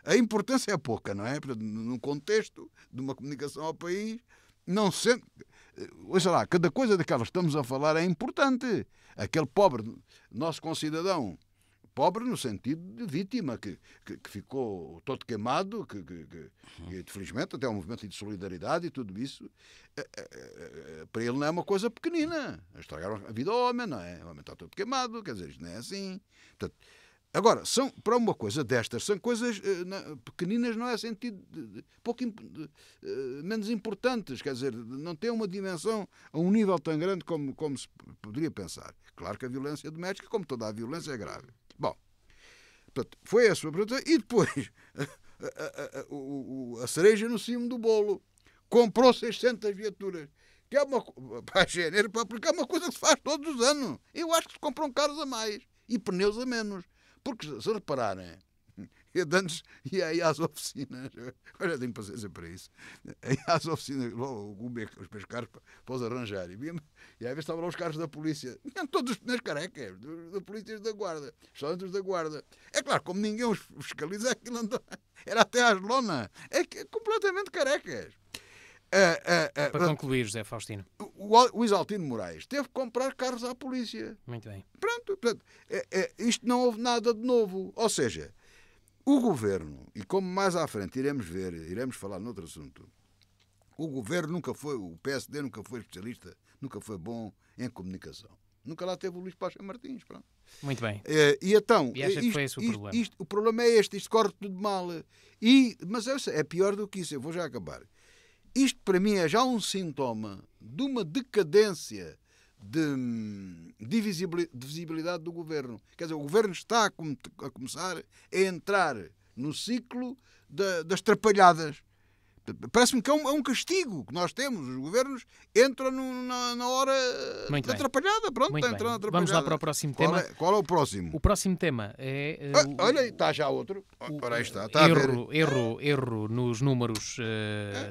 a importância é pouca, não é? Portanto, num contexto de uma comunicação ao país, não sendo. Ouça lá, cada coisa daquelas que estamos a falar é importante. Aquele pobre, nosso concidadão, pobre no sentido de vítima, que ficou todo queimado, que felizmente até um movimento de solidariedade e tudo isso, para ele não é uma coisa pequenina. Estragaram a vida ao homem, não é? O homem está todo queimado, quer dizer, isto não é assim. Portanto, agora, para uma coisa destas, são coisas pequeninas, não é sentido menos importantes, quer dizer, não tem uma dimensão a um nível tão grande como se poderia pensar. Claro que a violência doméstica, como toda a violência, é grave. Bom, portanto, foi a sua pergunta. E depois, a cereja no cimo do bolo. Comprou 600 viaturas. Que é para janeiro, para aplicar uma coisa que se faz todos os anos. Eu acho que se compram carros a mais e pneus a menos. Porque, se repararem, eu antes ia aí às oficinas, olha, tenho paciência para isso, ia às oficinas, os meus carros para os arranjar, e às vezes estavam lá os carros da polícia, tinham todos os pneus carecas, da polícia da guarda, só entre os da guarda. É claro, como ninguém os fiscaliza, aquilo andou, era até às lonas, completamente carecas. Para concluir, José Faustino. O Isaltino Moraes teve que comprar carros à polícia. Muito bem. Pronto, isto não houve nada de novo. Ou seja, o governo, e como mais à frente iremos falar noutro assunto, o governo nunca foi, o PSD nunca foi especialista, nunca foi bom em comunicação. Nunca lá teve o Luís Pacha Martins. Pronto. Muito bem. E então, e acha que foi esse o problema? O problema é este, isto corre tudo mal. Mas é pior do que isso, eu vou já acabar. Isto, para mim, é já um sintoma de uma decadência de visibilidade do governo. Quer dizer, o governo está a começar a entrar no ciclo das trapalhadas. Parece-me que é um castigo que nós temos. Os governos entram na hora da atrapalhada. Pronto, está entrando a atrapalhada. Vamos lá para o próximo tema. Qual é o próximo? O próximo tema é... olha, está já outro. Ora, aí está Erro nos números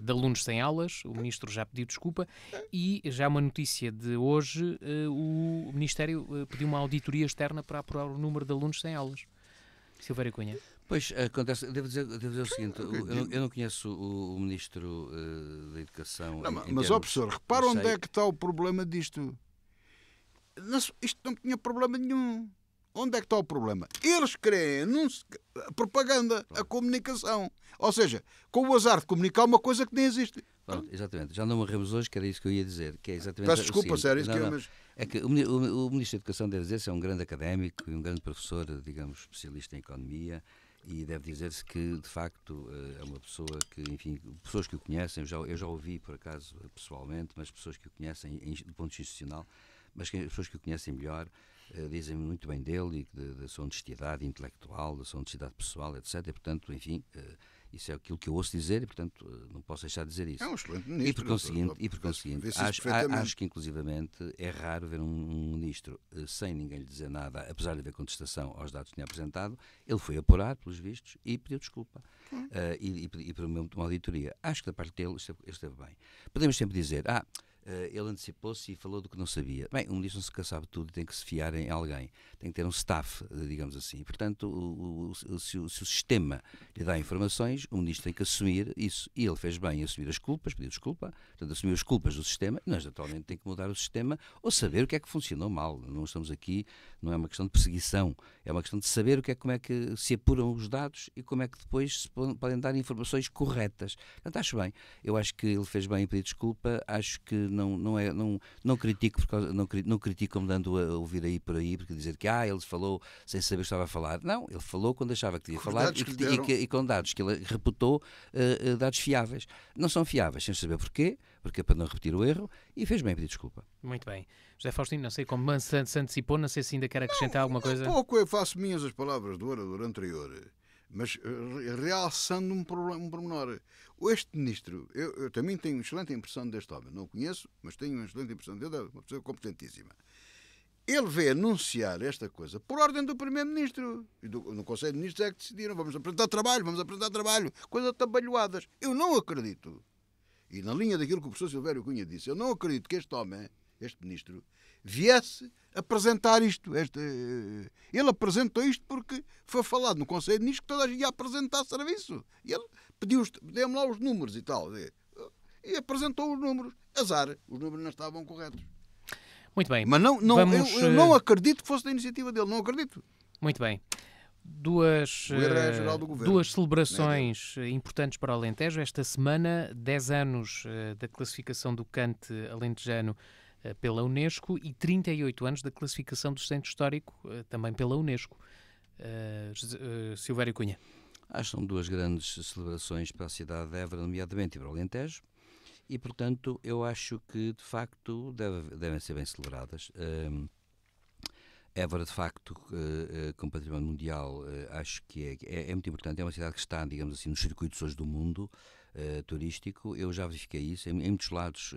de alunos sem aulas. O Ministro já pediu desculpa. E já uma notícia de hoje, o Ministério pediu uma auditoria externa para apurar o número de alunos sem aulas. Silvério Cunha. Pois, acontece, devo dizer o seguinte, eu não conheço o Ministro da Educação... Mas, professor, repara onde é que está o problema disto. Isto não tinha problema nenhum. Onde é que está o problema? Eles querem a propaganda, a comunicação. Ou seja, com o azar de comunicar uma coisa que nem existe. Pronto, exatamente. Já não morremos hoje, que era isso que eu ia dizer. Que é exatamente Peço desculpa, sério. É que o Ministro da Educação, deve dizer-se, é um grande académico e um grande professor, digamos, especialista em economia. E deve dizer-se que, de facto, é uma pessoa que, enfim, pessoas que o conhecem, eu já ouvi, por acaso, pessoalmente, mas pessoas que o conhecem do ponto de vista institucional, mas que as pessoas que o conhecem melhor dizem muito bem dele e da sua honestidade intelectual, da sua honestidade pessoal, etc. E, portanto, enfim, isso é aquilo que eu ouço dizer e, portanto, não posso deixar de dizer isso. É um excelente ministro. E por conseguinte acho que, inclusivamente, é raro ver um ministro sem ninguém lhe dizer nada, apesar de haver contestação aos dados que tinha apresentado. Ele foi apurado, pelos vistos, e pediu desculpa. E promoveu uma auditoria. Acho que, da parte dele, esteve bem. Podemos sempre dizer, ele antecipou-se e falou do que não sabia. Bem, um ministro não se sabe tudo e tem que se fiar em alguém. Tem que ter um staff, digamos assim. Portanto, se o sistema lhe dá informações, o ministro tem que assumir isso. E ele fez bem em assumir as culpas, pediu desculpa, portanto, assumiu as culpas do sistema. E nós, atualmente, temos que mudar o sistema ou saber o que é que funcionou mal. Não estamos aqui, não é uma questão de perseguição, é uma questão de saber como é que se apuram os dados e como é que depois se podem dar informações corretas. Portanto, acho bem. Eu acho que ele fez bem em pedir desculpa, acho que não critico não critico como dando a ouvir aí por aí, porque dizer que ele falou sem saber o que estava a falar. Não, ele falou quando achava que devia falar e com dados que ele reputou dados fiáveis. Não são fiáveis, sem saber porquê, porque é para não repetir o erro, e fez bem pedir desculpa. Muito bem. José Faustino, não sei como se antecipou, não sei se ainda quer acrescentar alguma coisa. Pouco, eu faço minhas as palavras do orador anterior, mas realçando um pormenor. Este ministro, eu também tenho uma excelente impressão deste homem, não o conheço, mas tenho uma excelente impressão dele, é uma pessoa competentíssima. Ele veio anunciar esta coisa por ordem do Primeiro-Ministro. E no Conselho de Ministros é que decidiram, vamos apresentar trabalho, coisas atabalhoadas. Eu não acredito, e na linha daquilo que o professor Silvério Cunha disse, eu não acredito que este homem, este ministro, viesse apresentar isto. Ele apresentou isto porque foi falado no Conselho de Ministros que toda a gente ia apresentar serviço. E ele deu-me lá os números e tal. E apresentou os números. Azar, os números não estavam corretos. Muito bem. Mas eu não acredito que fosse da iniciativa dele, não acredito. Muito bem. Duas celebrações importantes para o Alentejo. Esta semana, 10 anos da classificação do Cante alentejano pela Unesco e 38 anos da classificação do Centro Histórico também pela Unesco. Silvério Cunha. Acho que são duas grandes celebrações para a cidade de Évora, nomeadamente, e para o Alentejo. E, portanto, eu acho que, de facto, devem ser bem celebradas. Évora, de facto, como património mundial, acho que é muito importante. É uma cidade que está, digamos assim, nos circuitos hoje do mundo turístico. Eu já verifiquei isso em muitos lados,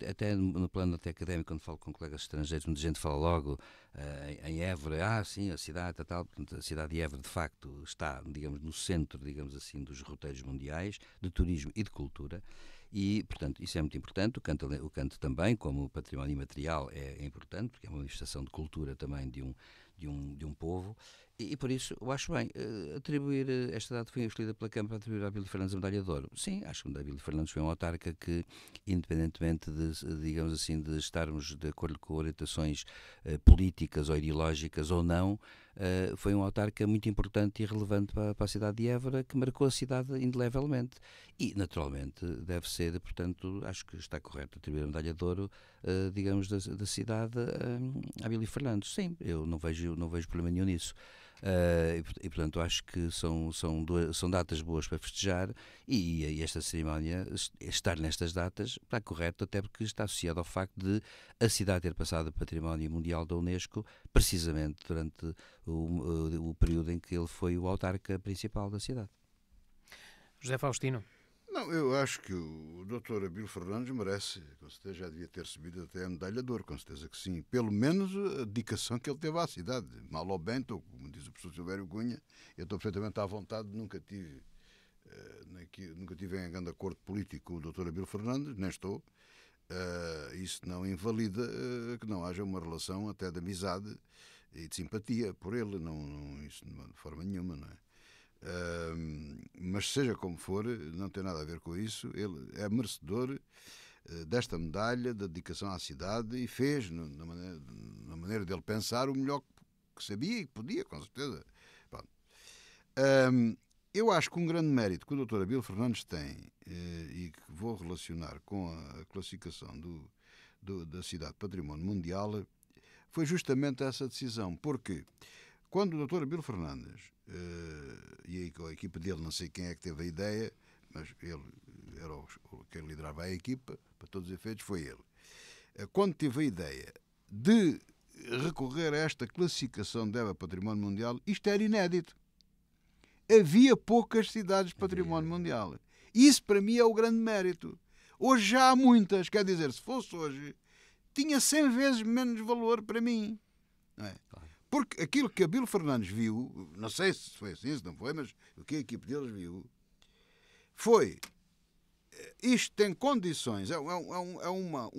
até no plano até académico, quando falo com colegas estrangeiros, muita gente fala logo em Évora, sim, a cidade tal. Portanto, a cidade de Évora, de facto, está, digamos, no centro, digamos assim, dos roteiros mundiais de turismo e de cultura. E, portanto, isso é muito importante. O canto também, como património imaterial, é importante, porque é uma manifestação de cultura também de um povo. E por isso, eu acho bem atribuir, esta data foi escolhida pela Câmara para atribuir à Abílio Fernandes a Medalha de Ouro. Sim, acho que a Abílio Fernandes foi uma autarca que, independentemente de, digamos assim, de estarmos de acordo com orientações políticas ou ideológicas ou não, foi uma autarca muito importante e relevante para a cidade de Évora, que marcou a cidade indelevelmente. E, naturalmente, deve ser, portanto, acho que está correto atribuir a Medalha de Ouro, digamos, da cidade a Abílio Fernandes. Sim, eu não vejo problema nenhum nisso. E portanto, acho que são datas boas para festejar e esta cerimónia, estar nestas datas, está correto, até porque está associado ao facto de a cidade ter passado Património Mundial da Unesco precisamente durante o período em que ele foi o autarca principal da cidade. José Faustino. Não, eu acho que o Dr. Abílio Fernandes merece, com certeza já devia ter recebido até a medalha de ouro, com certeza que sim. Pelo menos a dedicação que ele teve à cidade. Mal ou bem, como diz o professor Silvério Cunha, eu estou perfeitamente à vontade, nunca tive em grande acordo político com o Dr. Abílio Fernandes, nem estou. Isso não invalida que não haja uma relação até de amizade e de simpatia por ele, isso de forma nenhuma, não é? Mas seja como for, não tem nada a ver com isso. Ele é merecedor desta medalha, da dedicação à cidade, e fez, na maneira dele pensar, o melhor que sabia e que podia, com certeza. Eu acho que um grande mérito que o Dr. Abílio Fernandes tem, e que vou relacionar com a classificação da cidade Património Mundial, foi justamente essa decisão, porque quando o Dr. Abílio Fernandes, e aí com a equipa dele, não sei quem é que teve a ideia, mas ele era quem liderava a equipa, para todos os efeitos foi ele. Quando teve a ideia de recorrer a esta classificação de Património Mundial, isto era inédito. Havia poucas cidades de Património Mundial. Isso para mim é o grande mérito. Hoje já há muitas, quer dizer, se fosse hoje, tinha 100 vezes menos valor para mim. Não é? Porque aquilo que Abílio Fernandes viu, não sei se foi assim, se não foi, mas o que a equipe deles viu, foi, isto tem condições, é uma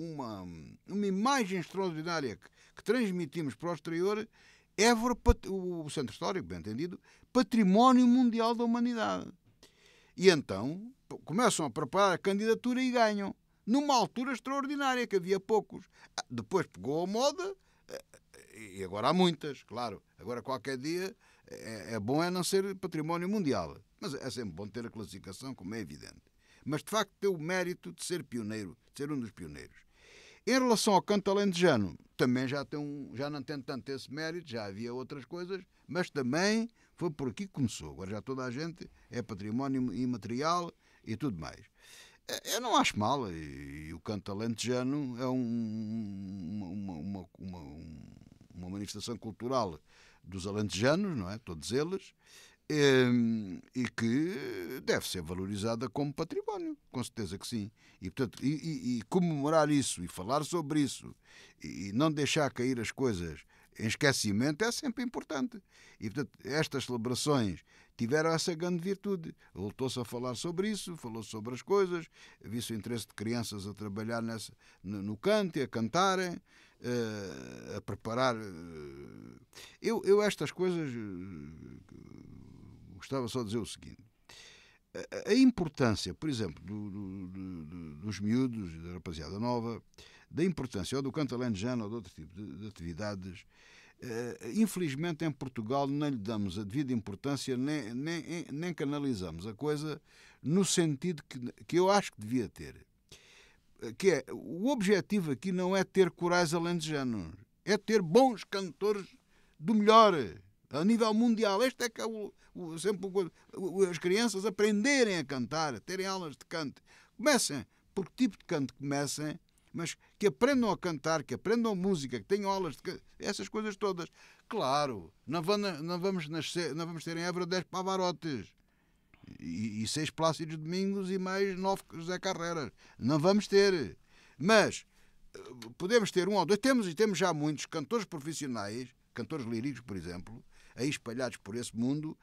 imagem extraordinária que transmitimos para o exterior. Évora, o Centro Histórico, bem entendido, Património Mundial da Humanidade. E então começam a preparar a candidatura e ganham, numa altura extraordinária, que havia poucos. Depois pegou a moda, e agora há muitas, claro. Agora qualquer dia é bom não ser Património Mundial. Mas é sempre bom ter a classificação, como é evidente. Mas de facto tem o mérito de ser pioneiro, de ser um dos pioneiros. Em relação ao canto alentejano, também já não tem tanto esse mérito, já havia outras coisas, mas também foi por aqui que começou. Agora já toda a gente é património imaterial e tudo mais. Eu não acho mal, e o canto alentejano é uma manifestação cultural dos alentejanos, não é? Todos eles, e que deve ser valorizada como património, com certeza que sim. E, portanto, e comemorar isso, e falar sobre isso, e não deixar cair as coisas em esquecimento é sempre importante. E, portanto, estas celebrações tiveram essa grande virtude. Voltou-se a falar sobre isso, falou sobre as coisas, viu-se o interesse de crianças a trabalhar no canto e a cantarem, a preparar. Eu estas coisas, gostava só de dizer o seguinte. A importância, por exemplo, dos miúdos, da rapaziada nova, da importância ou do canto alentejano ou de outro tipo de atividades, infelizmente em Portugal não lhe damos a devida importância, nem canalizamos a coisa no sentido que eu acho que devia ter. Que é, o objetivo aqui não é ter corais alentejanos, é ter bons cantores do melhor, a nível mundial. Este é que é sempre as crianças aprenderem a cantar, terem aulas de canto. Comecem, por que tipo de canto comecem, mas que aprendam a cantar, que aprendam música, que tenham aulas de canto, essas coisas todas. Claro, não vamos ter em Évora 10 Pavarotes e 6 Plácidos Domingos e mais 9 José Carreras. Não vamos ter. Mas podemos ter um ou dois. Temos já muitos cantores profissionais, cantores líricos, por exemplo, aí espalhados por esse mundo,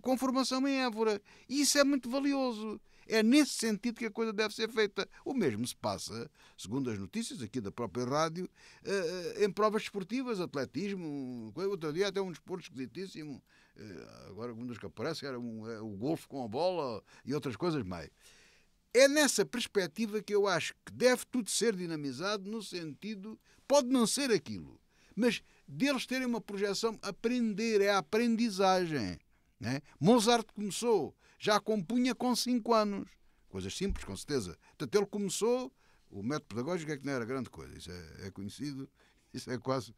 com formação em Évora. E isso é muito valioso. É nesse sentido que a coisa deve ser feita. O mesmo se passa, segundo as notícias aqui da própria rádio, em provas desportivas, atletismo. Outro dia até um desporto esquisitíssimo, agora um dos que aparece, era o golfe com a bola e outras coisas mais. É nessa perspectiva que eu acho que deve tudo ser dinamizado, no sentido, pode não ser aquilo, mas deles terem uma projeção, aprender, é a aprendizagem. Né? Mozart começou, já compunha com 5 anos. Coisas simples, com certeza. Portanto, ele começou, o método pedagógico é que não era grande coisa, isso é conhecido, Isso é quase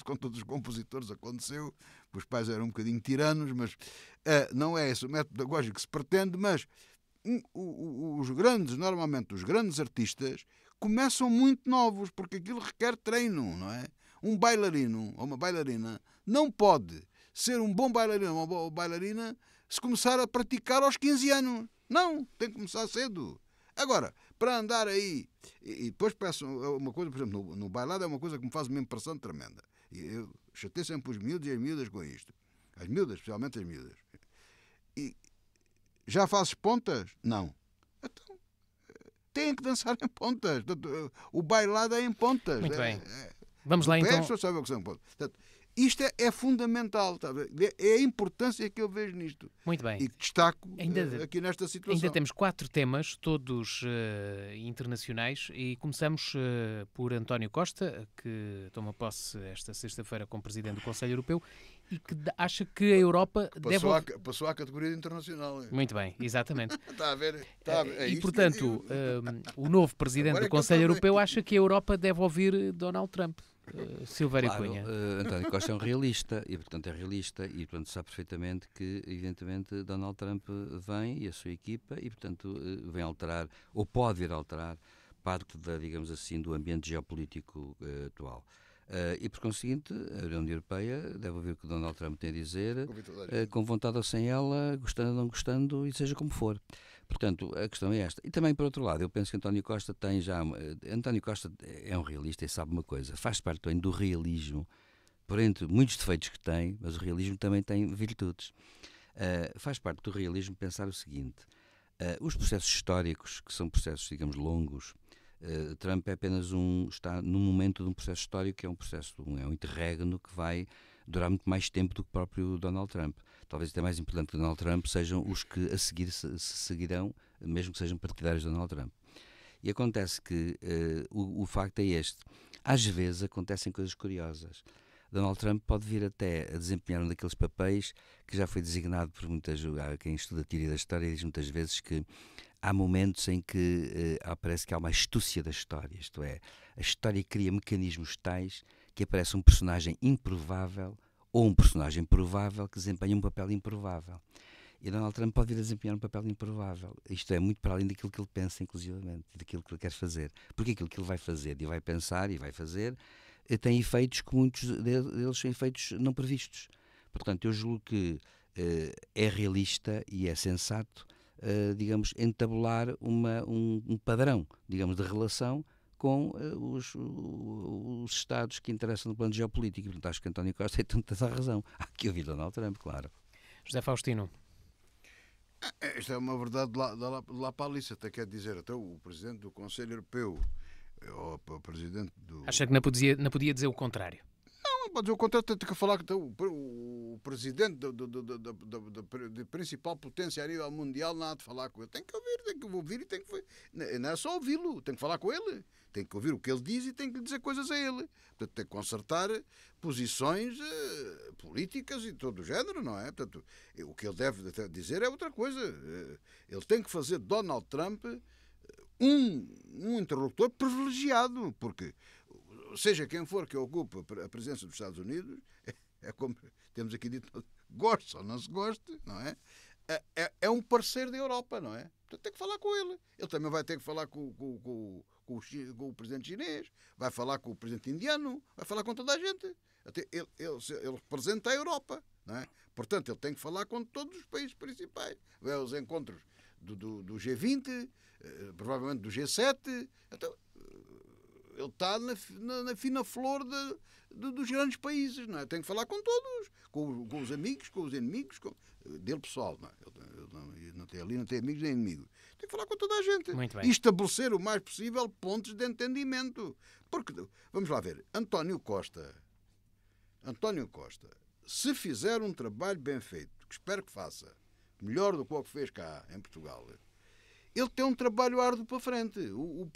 com todos os compositores aconteceu. Os pais eram um bocadinho tiranos, mas não é esse o método pedagógico que se pretende. Mas normalmente os grandes artistas começam muito novos, porque aquilo requer treino, não é? Um bailarino ou uma bailarina não pode ser um bom bailarino ou uma boa bailarina se começar a praticar aos 15 anos. Não, tem que começar cedo. Agora, para andar aí, e depois peço uma coisa, por exemplo, no bailado é uma coisa que me faz uma impressão tremenda. Eu chatei sempre os miúdos e as miúdas com isto. As miúdas, especialmente as miúdas. E já fazes pontas? Não. Então, têm que dançar em pontas. O bailado é em pontas. Muito bem. Vamos lá então. Sabe o que são pontas. Portanto, isto é fundamental, tá? É a importância que eu vejo nisto. Muito bem. E que destaco aqui nesta situação. Ainda temos 4 temas, todos internacionais, e começamos por António Costa, que toma posse esta sexta-feira como Presidente do Conselho Europeu e que acha que a Europa passou à categoria internacional. Muito bem, exatamente. Está a ver? E, portanto, o novo Presidente do Conselho Europeu acha que a Europa deve ouvir Donald Trump. Silvério Cunha. António Costa é um realista e, portanto, portanto, sabe perfeitamente que, evidentemente, Donald Trump vem e a sua equipa e, portanto, vem alterar, ou pode vir a alterar, parte digamos assim, do ambiente geopolítico atual. E, por conseguinte, a União Europeia deve ouvir o que Donald Trump tem a dizer, com vontade ou sem ela, gostando ou não gostando, e seja como for. Portanto, a questão é esta. E também, por outro lado, eu penso que António Costa tem já... António Costa é um realista e sabe uma coisa. Faz parte também do realismo, por entre muitos defeitos que tem, mas o realismo também tem virtudes. Faz parte do realismo pensar o seguinte. Os processos históricos, que são processos, digamos, longos, Trump é apenas está num momento de um processo histórico que é um interregno que vai durar muito mais tempo do que o próprio Donald Trump. Talvez até mais importante que Donald Trump sejam os que a seguir se seguirão, mesmo que sejam partidários de Donald Trump. E acontece que o facto é este. Às vezes acontecem coisas curiosas. Donald Trump pode vir até a desempenhar um daqueles papéis que já foi designado por quem estuda a teoria da história diz muitas vezes que há momentos em que parece que há uma astúcia da história, isto é, a história cria mecanismos tais que aparece um personagem improvável ou um personagem provável que desempenha um papel improvável. E Donald Trump pode vir a desempenhar um papel improvável. Isto é muito para além daquilo que ele pensa, inclusivamente, daquilo que ele quer fazer. Porque aquilo que ele vai fazer e vai pensar e vai fazer tem efeitos que muitos deles são efeitos não previstos. Portanto, eu julgo que é realista e é sensato, digamos, entabular um padrão, digamos, de relação com os Estados que interessam no plano geopolítico. Portanto, acho que António Costa tem tanta razão. Há que ouvir Donald Trump, claro. José Faustino. Isto é uma verdade de lá para a Alice, até quer dizer, até o Presidente do Conselho Europeu, ou o Presidente do... Acha que não podia dizer o contrário? Não pode dizer o contrário, tem que falar que o Presidente da principal potência a nível mundial não há de falar com ele. Tem que ouvir e tem que... Não é só ouvi-lo, tem que falar com ele. Tem que ouvir o que ele diz e tem que lhe dizer coisas a ele. Portanto, tem que consertar posições políticas e de todo o género, não é? Portanto, o que ele deve dizer é outra coisa. Ele tem que fazer Donald Trump um interlocutor privilegiado, porque seja quem for que ocupe a presença dos Estados Unidos, é como temos aqui dito, goste ou não se goste, não é? É um parceiro da Europa, não é? Portanto, tem que falar com ele. Ele também vai ter que falar com o presidente chinês, vai falar com o presidente indiano, vai falar com toda a gente. Até ele representa a Europa, não é? Portanto, ele tem que falar com todos os países principais. Vai aos encontros do G20, provavelmente do G7. Então, ele está na fina flor dos grandes países, não é? Tem que falar com todos, com os amigos, com os inimigos, dele pessoal, não é? Ele não tem amigos nem inimigos. Tem que falar com toda a gente e estabelecer o mais possível pontos de entendimento. Porque, vamos lá ver, António Costa, se fizer um trabalho bem feito, que espero que faça, melhor do que o que fez cá em Portugal, ele tem um trabalho árduo para frente. O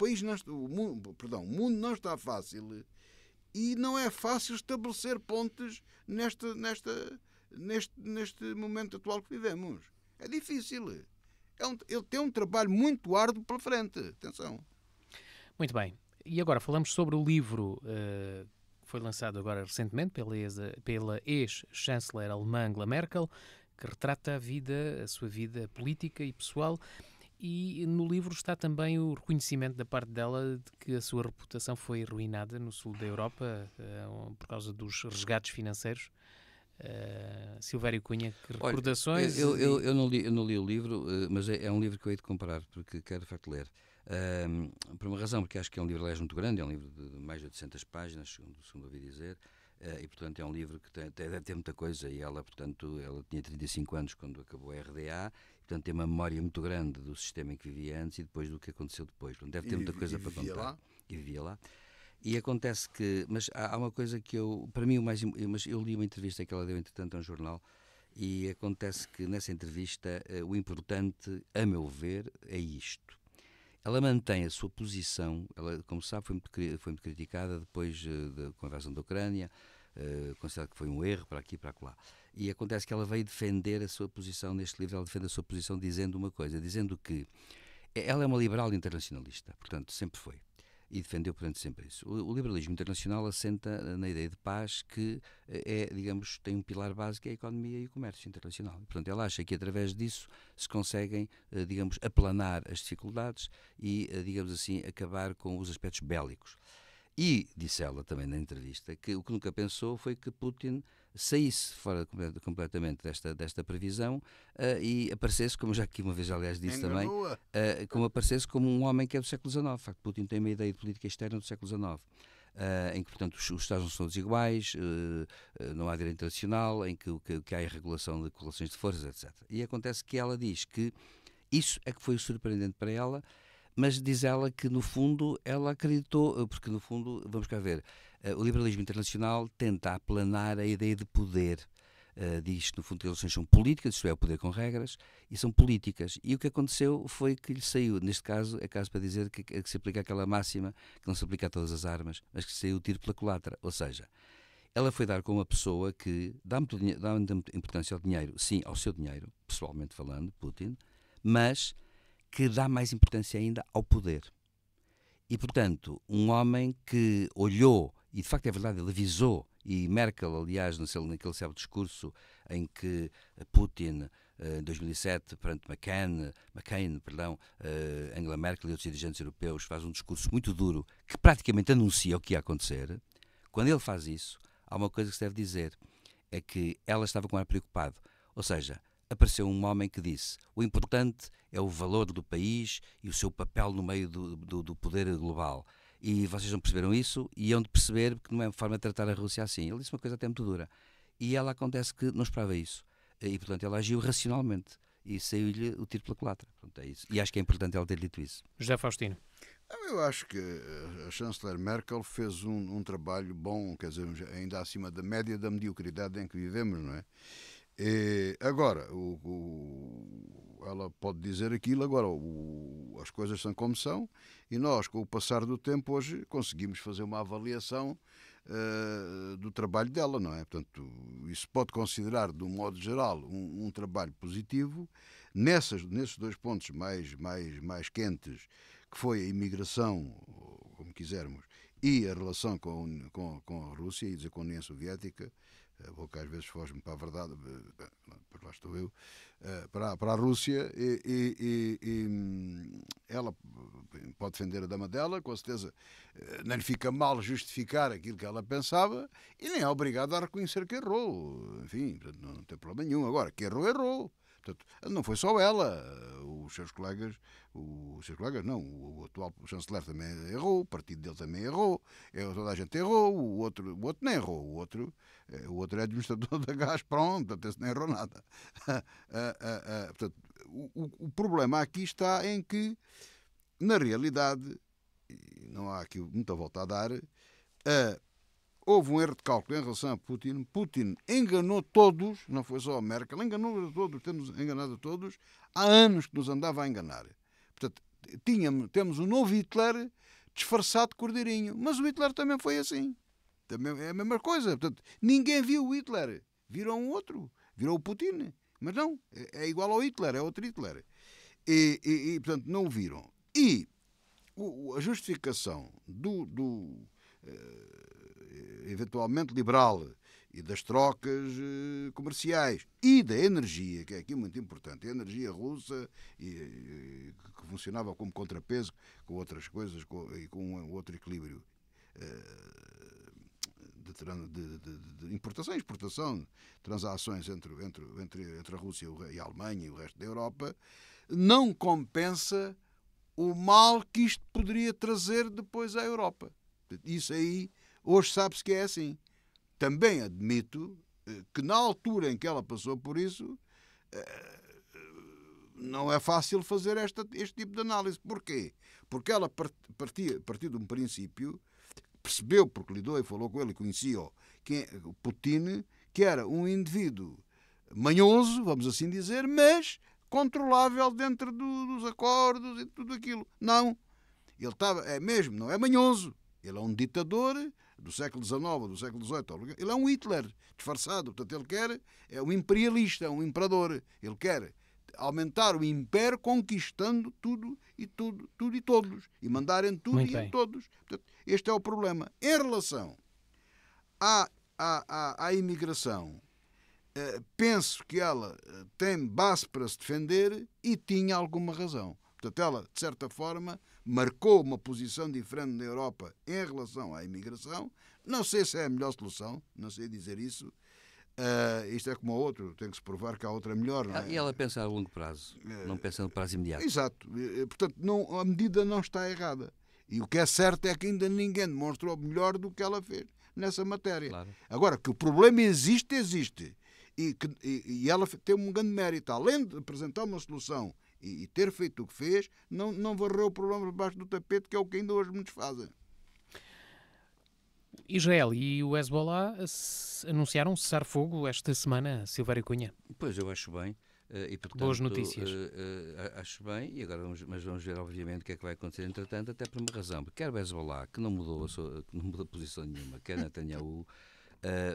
mundo não está fácil e não é fácil estabelecer pontes neste momento atual que vivemos. É difícil. Ele tem um trabalho muito árduo para frente. Atenção. Muito bem. E agora falamos sobre o livro que foi lançado agora recentemente pela ex-chanceler alemã Angela Merkel, que retrata a sua vida política e pessoal. E no livro está também o reconhecimento da parte dela de que a sua reputação foi arruinada no sul da Europa por causa dos resgates financeiros. Silvério Cunha, que recordações... Olha, eu não li o livro, mas é um livro que eu hei de comprar, porque quero de facto ler. Por uma razão, porque acho que é um livro, aliás, muito grande, é um livro de mais de 800 páginas, segundo ouvi dizer, e portanto é um livro que deve ter muita coisa, e ela, portanto, ela tinha 35 anos quando acabou a RDA, portanto tem uma memória muito grande do sistema em que vivia antes e depois do que aconteceu depois, portanto deve ter muita coisa para contar. Lá? E vivia lá. E acontece que, mas há uma coisa que para mim mas eu li uma entrevista que ela deu entretanto a um jornal, e acontece que nessa entrevista o importante, a meu ver, é isto. Ela mantém a sua posição, ela, como sabe, foi muito criticada depois com a invasão da Ucrânia, considerado que foi um erro para aqui e para acolá. E acontece que ela veio defender a sua posição neste livro, ela defende a sua posição dizendo uma coisa, dizendo que ela é uma liberal internacionalista, portanto, sempre foi. E defendeu, portanto, sempre isso. O liberalismo internacional assenta na ideia de paz que digamos, tem um pilar básico, é a economia e o comércio internacional. E, portanto, ela acha que através disso se conseguem, digamos, aplanar as dificuldades e, digamos assim, acabar com os aspectos bélicos. E disse ela também na entrevista que o que nunca pensou foi que Putin saísse fora completamente desta previsão e aparecesse, como já aqui uma vez aliás disse também, como aparecesse como um homem que é do século XIX. De facto, Putin tem uma ideia de política externa do século XIX. Em que, portanto, os Estados não são desiguais, não há direito internacional, em que há a regulação de correlações de forças, etc. E acontece que ela diz que isso é que foi surpreendente para ela, mas diz ela que, no fundo, ela acreditou, porque, no fundo, vamos cá ver, o liberalismo internacional tenta aplanar a ideia de poder. Diz que, no fundo, que as relações são políticas, isto é, o poder com regras, e são políticas. E o que aconteceu foi que lhe saiu, neste caso, é caso para dizer que se aplica aquela máxima, que não se aplica a todas as armas, mas que saiu o tiro pela culatra. Ou seja, ela foi dar com uma pessoa que dá muita importância ao dinheiro, sim, ao seu dinheiro, pessoalmente falando, Putin, mas que dá mais importância ainda ao poder. E, portanto, um homem que olhou, e de facto é verdade, ele avisou, e Merkel, aliás, naquele célebre discurso em que Putin, em 2007, perante McCain, Angela Merkel e outros dirigentes europeus, faz um discurso muito duro, que praticamente anuncia o que ia acontecer. Quando ele faz isso, há uma coisa que se deve dizer, é que ela estava com ar preocupado. Ou seja, apareceu um homem que disse: o importante é o valor do país e o seu papel no meio do poder global. E vocês não perceberam isso e hão de perceber que não é uma forma de tratar a Rússia assim. Ele disse uma coisa até muito dura. E ela acontece que não esperava isso. E, portanto, ela agiu racionalmente. E saiu-lhe o tiro pela culatra. Portanto, é isso. E acho que é importante ela ter dito isso. José Faustino. Eu acho que a chanceler Merkel fez um trabalho bom, quer dizer, ainda acima da média da mediocridade em que vivemos, não é? Agora, ela pode dizer aquilo, agora as coisas são como são, e nós, com o passar do tempo, hoje conseguimos fazer uma avaliação do trabalho dela, não é? Portanto, isso pode considerar, de um modo geral, um trabalho positivo. Nesses dois pontos mais quentes, que foi a imigração, como quisermos, e a relação com a Rússia, e dizer com a União Soviética, a boca às vezes foge-me para a verdade, por lá estou eu, para a Rússia, e ela pode defender a dama dela, com certeza não lhe fica mal justificar aquilo que ela pensava, e nem é obrigada a reconhecer que errou, enfim, não tem problema nenhum. Agora, que errou. Portanto, não foi só ela, os seus colegas não, o atual chanceler também errou, o partido dele também errou, toda a gente errou, o outro nem errou, o outro é administrador da Gazprom, portanto, esse nem errou nada. Portanto, o problema aqui está em que, na realidade, e não há aqui muita volta a dar, houve um erro de cálculo em relação a Putin. Putin enganou todos, não foi só a Merkel, enganou a todos, temos enganado a todos, há anos que nos andava a enganar. Portanto, temos um novo Hitler disfarçado de cordeirinho, mas o Hitler também foi assim. Também é a mesma coisa. Portanto, ninguém viu o Hitler, viram um outro, virou o Putin. Mas não, é igual ao Hitler, é outro Hitler. E portanto, não o viram. E a justificação eventualmente liberal e das trocas comerciais e da energia, que é aqui muito importante, a energia russa que funcionava como contrapeso com outras coisas e com outro equilíbrio de importação e exportação, transações entre a Rússia e a Alemanha e o resto da Europa, não compensa o mal que isto poderia trazer depois à Europa. Isso aí, hoje sabe-se que é assim. Também admito que na altura em que ela passou por isso, não é fácil fazer este tipo de análise. Porquê? Porque ela partiu de um princípio, percebeu, porque lidou e falou com ele e conhecia-o, o Putin, que era um indivíduo manhoso, vamos assim dizer, mas controlável dentro dos acordos e tudo aquilo. Não. Ele não é manhoso. Ele é um ditador do século XIX ou do século XVIII. Ele é um Hitler disfarçado. Portanto, é um imperialista, um imperador. Ele quer aumentar o império conquistando tudo e todos. E mandar em tudo e em todos. Portanto, este é o problema. Em relação à imigração, penso que ela tem base para se defender e tinha alguma razão. Portanto, ela, de certa forma, marcou uma posição diferente na Europa em relação à imigração. Não sei se é a melhor solução, não sei dizer isso. Isto é como o outro, tem que se provar que há outra melhor. Não é? E ela pensa a longo prazo, não pensa no prazo imediato. Exato. Portanto, a medida não está errada. E o que é certo é que ainda ninguém demonstrou melhor do que ela fez nessa matéria. Claro. Agora, que o problema existe. E ela tem um grande mérito. Além de apresentar uma solução e ter feito o que fez, não varreu o problema debaixo do tapete, que é o que ainda hoje muitos fazem. Israel e o Hezbollah anunciaram cessar-fogo esta semana, Silvério Cunha. Pois, eu acho bem. E, portanto, boas notícias. Acho bem, e agora vamos ver, obviamente, o que é que vai acontecer entretanto, até por uma razão. Porque quer o Hezbollah, que não mudou posição nenhuma, quer Netanyahu,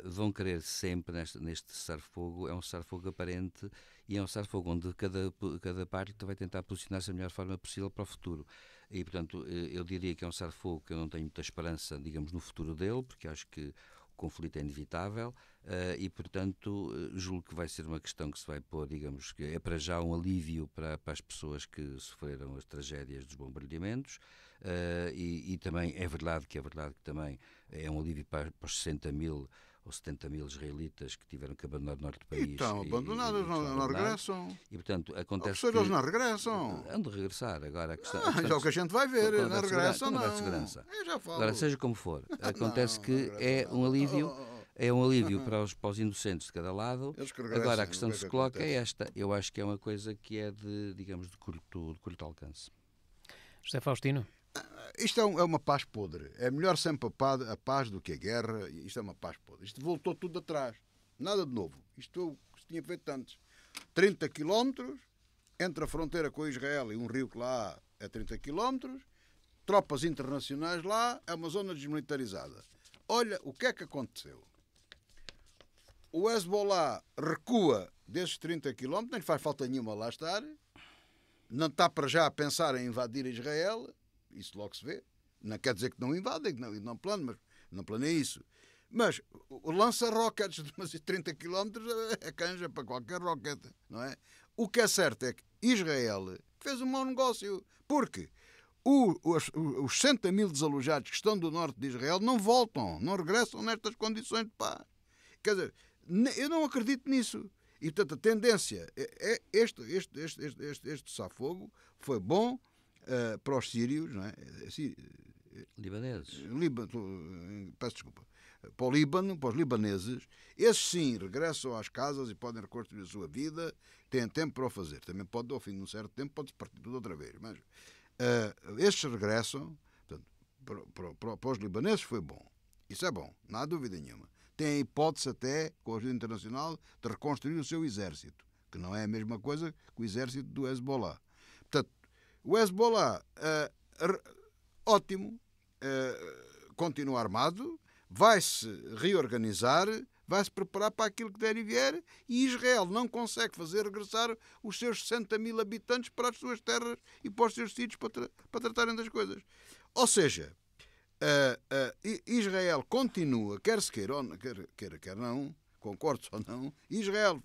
vão querer sempre neste cessar-fogo, é um cessar-fogo aparente e é um cessar-fogo onde cada parte vai tentar posicionar-se da melhor forma possível para o futuro. E, portanto, eu diria que é um cessar-fogo que eu não tenho muita esperança, digamos, no futuro dele, porque acho que o conflito é inevitável e, portanto, julgo que vai ser uma questão que se vai pôr, digamos, que é para já um alívio para as pessoas que sofreram as tragédias dos bombardeamentos e também é verdade que também é um alívio para os 60 mil ou 70 mil israelitas que tiveram que abandonar o norte do país. E estão abandonados, não regressam. E, portanto, acontece que... eles não regressam. Han de regressar. Agora, a questão é o que a gente vai ver. Não regressam, não. Segurança. Eu já falo. Agora, seja como for, acontece que é um alívio... É um alívio para os inocentes de cada lado. Agora, a questão que se coloca é esta. Eu acho que é uma coisa que é de curto alcance. José Faustino? Isto é uma paz podre. É melhor sempre a paz do que a guerra. Isto é uma paz podre. Isto voltou tudo atrás. Nada de novo. Isto se tinha feito antes. 30 quilómetros entre a fronteira com Israel e um rio que lá é 30 quilómetros. Tropas internacionais lá. É uma zona desmilitarizada. Olha o que é que aconteceu. O Hezbollah recua desses 30 quilómetros. Nem faz falta nenhuma lá estar. Não está para já a pensar em invadir Israel. Isso logo se vê. Não quer dizer que não invadem, que não planeia isso. Mas lança rockets de 30 km é canja para qualquer roquete, não é? O que é certo é que Israel fez um mau negócio. Porque os 60 mil desalojados que estão do norte de Israel não voltam, não regressam nestas condições de paz. Quer dizer, eu não acredito nisso. E, portanto, a tendência é este cessar-fogo foi bom para os sírios, não é? Libaneses. Peço desculpa. Para o Líbano, para os libaneses, esses sim regressam às casas e podem reconstruir a sua vida, têm tempo para o fazer. Também pode, ao fim de um certo tempo, pode-se partir tudo outra vez. Mas estes regressam, portanto, para os libaneses foi bom. Isso é bom, não há dúvida nenhuma. Tem a hipótese até, com a ajuda internacional, de reconstruir o seu exército, que não é a mesma coisa que o exército do Hezbollah. Portanto, o Hezbollah, ótimo, continua armado, vai-se reorganizar, vai se preparar para aquilo que der e vier, e Israel não consegue fazer regressar os seus 60 mil habitantes para as suas terras e para os seus sítios para tratarem das coisas. Ou seja, Israel continua, quer se queira, quer não, concordes ou não, Israel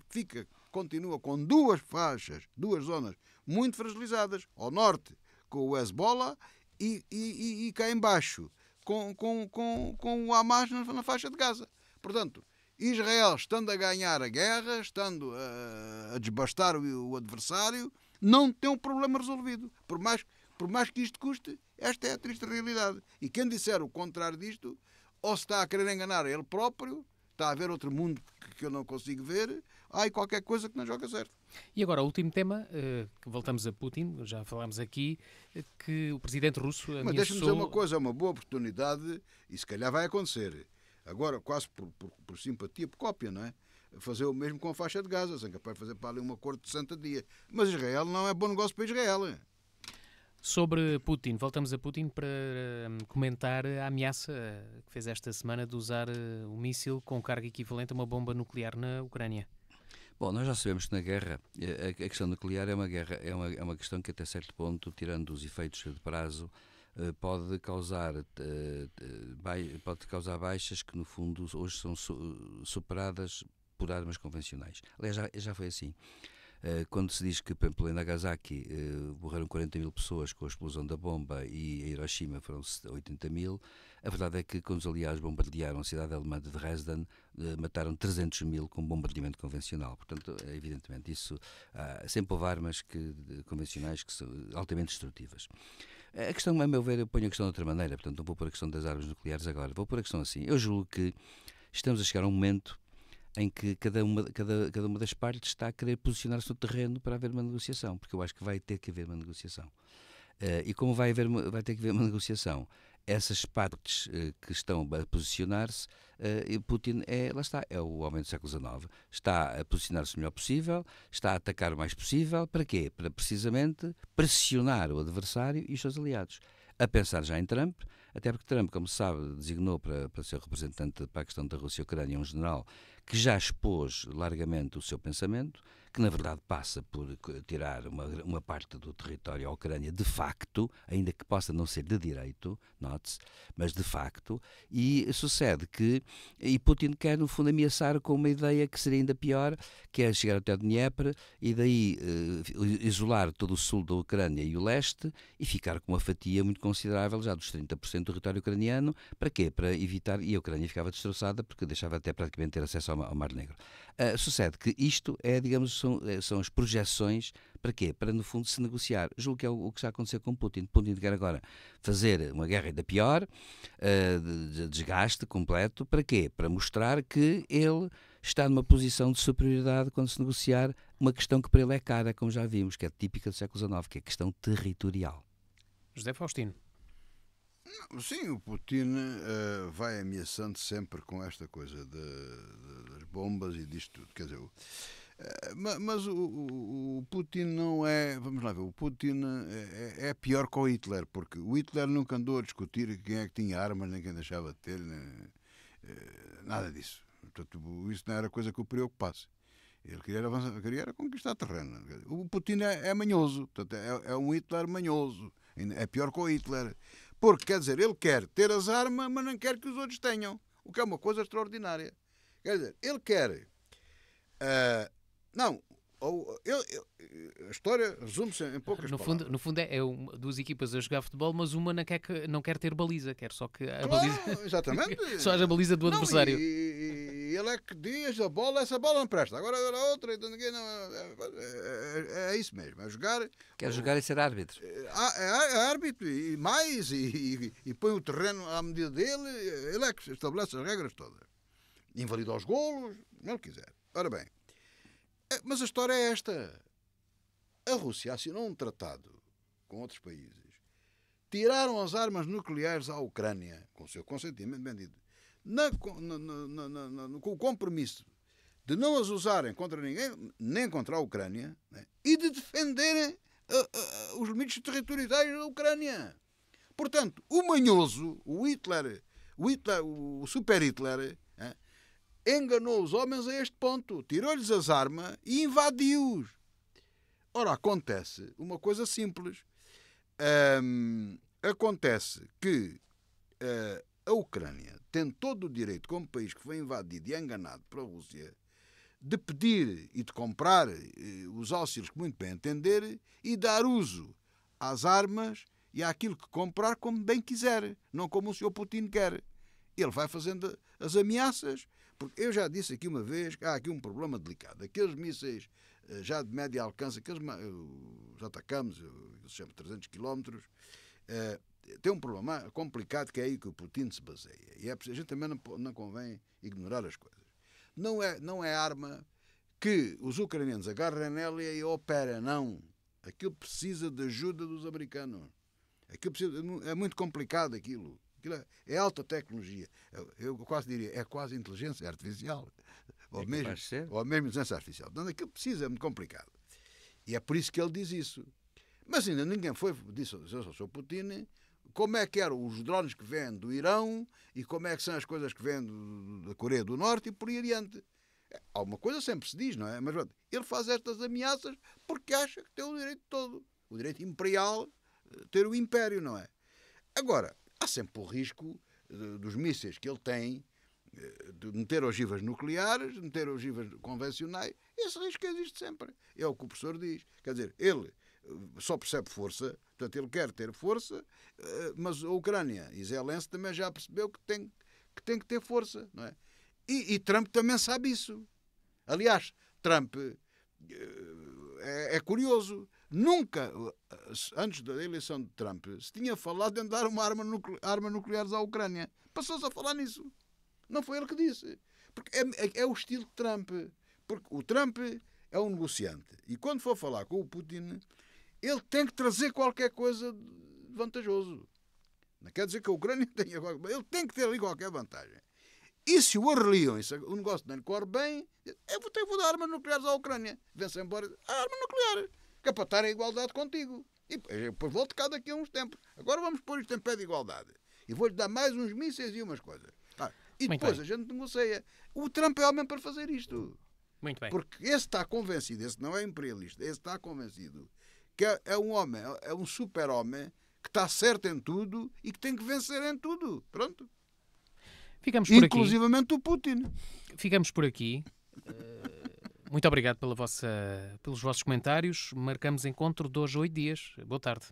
continua com duas faixas, duas zonas muito fragilizadas, ao norte com o Hezbollah e cá embaixo com o Hamas na faixa de Gaza. Portanto, Israel, estando a ganhar a guerra, estando a desbastar o adversário, não tem um problema resolvido. Por mais que isto custe, esta é a triste realidade. E quem disser o contrário disto, ou se está a querer enganar ele próprio, está a ver outro mundo que eu não consigo ver, há qualquer coisa que não joga certo. E agora, o último tema, que voltamos a Putin, já falámos aqui, que o presidente russo ameaçou... Mas deixa-me dizer uma coisa, é uma boa oportunidade, e se calhar vai acontecer, agora quase por simpatia, por cópia, não é? Fazer o mesmo com a faixa de Gaza, sem capaz de fazer para ali um acordo de 60 dias. Mas Israel não é bom negócio para Israel. Sobre Putin, voltamos a Putin para comentar a ameaça que fez esta semana de usar um míssil com carga equivalente a uma bomba nuclear na Ucrânia. Bom, nós já sabemos que na guerra, a questão nuclear é uma questão que até certo ponto, tirando os efeitos de prazo, pode causar baixas que no fundo hoje são superadas por armas convencionais. Aliás, já foi assim. Quando se diz que, por exemplo, em Nagasaki morreram 40 mil pessoas com a explosão da bomba e em Hiroshima foram 80 mil, a verdade é que quando os aliados bombardearam a cidade alemã de Dresden, mataram 300 mil com bombardeamento convencional. Portanto, evidentemente, isso sempre houve armas convencionais que são altamente destrutivas. A questão, a meu ver, eu ponho a questão de outra maneira, portanto não vou pôr a questão das armas nucleares agora, vou pôr a questão assim. Eu julgo que estamos a chegar a um momento em que cada uma das partes está a querer posicionar-se no terreno para haver uma negociação, porque eu acho que vai ter que haver uma negociação. E como vai ter que haver uma negociação, essas partes que estão a posicionar-se, Putin é o homem do século XIX, está a posicionar-se o melhor possível, está a atacar o mais possível, para quê? Para precisamente pressionar o adversário e os seus aliados. A pensar já em Trump, até porque Trump, como se sabe, designou para ser representante para a questão da Rússia e Ucrânia um general que já expôs largamente o seu pensamento, que na verdade passa por tirar uma parte do território à Ucrânia de facto, ainda que possa não ser de direito, note-se, mas de facto, e sucede que Putin quer no fundo ameaçar com uma ideia que seria ainda pior, que é chegar até o Dnieper e daí isolar todo o sul da Ucrânia e o leste e ficar com uma fatia muito considerável já dos 30% do território ucraniano. Para quê? Para evitar, e a Ucrânia ficava destroçada porque deixava até praticamente ter acesso ao Mar Negro. Sucede que isto é, digamos, são as projeções, para quê? Para no fundo se negociar. Julgo que é o que já aconteceu com Putin. Putin quer agora fazer uma guerra ainda pior, de desgaste completo, para quê? Para mostrar que ele está numa posição de superioridade quando se negociar uma questão que para ele é cara, como já vimos, que é típica do século XIX, que é a questão territorial. José Faustino. Sim, o Putin vai ameaçando sempre com esta coisa das bombas e disto tudo. Quer dizer, mas o Putin não é... Vamos lá ver, o Putin é pior que o Hitler, porque o Hitler nunca andou a discutir quem é que tinha armas, nem quem deixava de ter, nada disso. Portanto, isso não era coisa que o preocupasse. Ele queria conquistar terreno. O Putin é manhoso, portanto, é um Hitler manhoso. É pior que o Hitler. Porque, quer dizer, ele quer ter as armas, mas não quer que os outros tenham. O que é uma coisa extraordinária. Quer dizer, ele quer... a história resume-se em poucas palavras. No fundo é duas equipas a jogar futebol, mas uma não quer ter baliza, quer só que a claro, baliza... Exatamente. só haja baliza do adversário. E ele é que diz essa bola não presta, agora outra, é isso mesmo, é jogar... Quer jogar e ser árbitro. É árbitro e mais, e põe o terreno à medida dele, ele é que estabelece as regras todas. Invalida os golos, não ele quiser. Ora bem, mas a história é esta. A Rússia assinou um tratado com outros países, tiraram as armas nucleares à Ucrânia, com o seu consentimento, bem dito, com o compromisso de não as usarem contra ninguém, nem contra a Ucrânia, né, e de defenderem os limites territoriais da Ucrânia. Portanto, o manhoso, o Hitler, o Super Hitler, enganou os homens a este ponto. Tirou-lhes as armas e invadiu-os. Ora, acontece uma coisa simples. Acontece que a Ucrânia tem todo o direito, como país que foi invadido e enganado pela Rússia, de pedir e de comprar os auxílios que muito bem entender e dar uso às armas e àquilo que comprar como bem quiser, não como o Sr. Putin quer. Ele vai fazendo as ameaças, porque eu já disse aqui uma vez que há aqui um problema delicado. Aqueles mísseis já de médio alcance, aqueles já atacamos, eles chamam 300 km, tem um problema complicado que é aí que o Putin se baseia. E a gente também não convém ignorar as coisas. Não é arma que os ucranianos agarram nela e operam, não. Aquilo precisa de ajuda dos americanos. É muito complicado aquilo. Aquilo é alta tecnologia. Eu quase diria, é quase inteligência artificial. Ou mesmo inteligência artificial. Então, aquilo precisa, é muito complicado. E é por isso que ele diz isso. Mas ainda ninguém disse ao Sr. Putin como é que eram os drones que vêm do Irão e como é que são as coisas que vêm da Coreia do Norte e por aí adiante. Alguma coisa sempre se diz, não é? Mas ele faz estas ameaças porque acha que tem o direito todo. O direito imperial de ter o império, não é? Agora, há sempre o risco dos mísseis que ele tem de meter ogivas nucleares, de meter ogivas convencionais. Esse risco existe sempre. É o que o professor diz. Quer dizer, ele só percebe força, portanto ele quer ter força, mas a Ucrânia e Zelensky também já percebeu que tem que ter força, não é? E Trump também sabe isso. Aliás, Trump é curioso. Nunca, antes da eleição de Trump, se tinha falado em dar uma arma nucleares à Ucrânia. Passou-se a falar nisso. Não foi ele que disse. Porque é o estilo de Trump. Porque o Trump é um negociante. E quando for falar com o Putin, ele tem que trazer qualquer coisa de vantajoso. Não quer dizer que a Ucrânia tenha qualquer coisa. Ele tem que ter ali qualquer vantagem. E se o arreliam, o negócio não lhe corre bem, eu vou dar armas nucleares à Ucrânia. Vem-se embora a arma nuclear, que é para estar em igualdade contigo. E depois volto cá daqui a uns tempos. Agora vamos pôr isto em pé de igualdade. E vou-lhe dar mais uns mísseis e umas coisas. E depois a gente negocia. O Trump é homem para fazer isto. Muito bem. Porque esse está convencido, esse não é imperialista, esse está convencido que é um homem, é um super-homem que está certo em tudo e que tem que vencer em tudo. Pronto. Ficamos por inclusivamente o Putin. Ficamos por aqui. Muito obrigado pelos vossos comentários. Marcamos encontro de hoje a 8 dias. Boa tarde.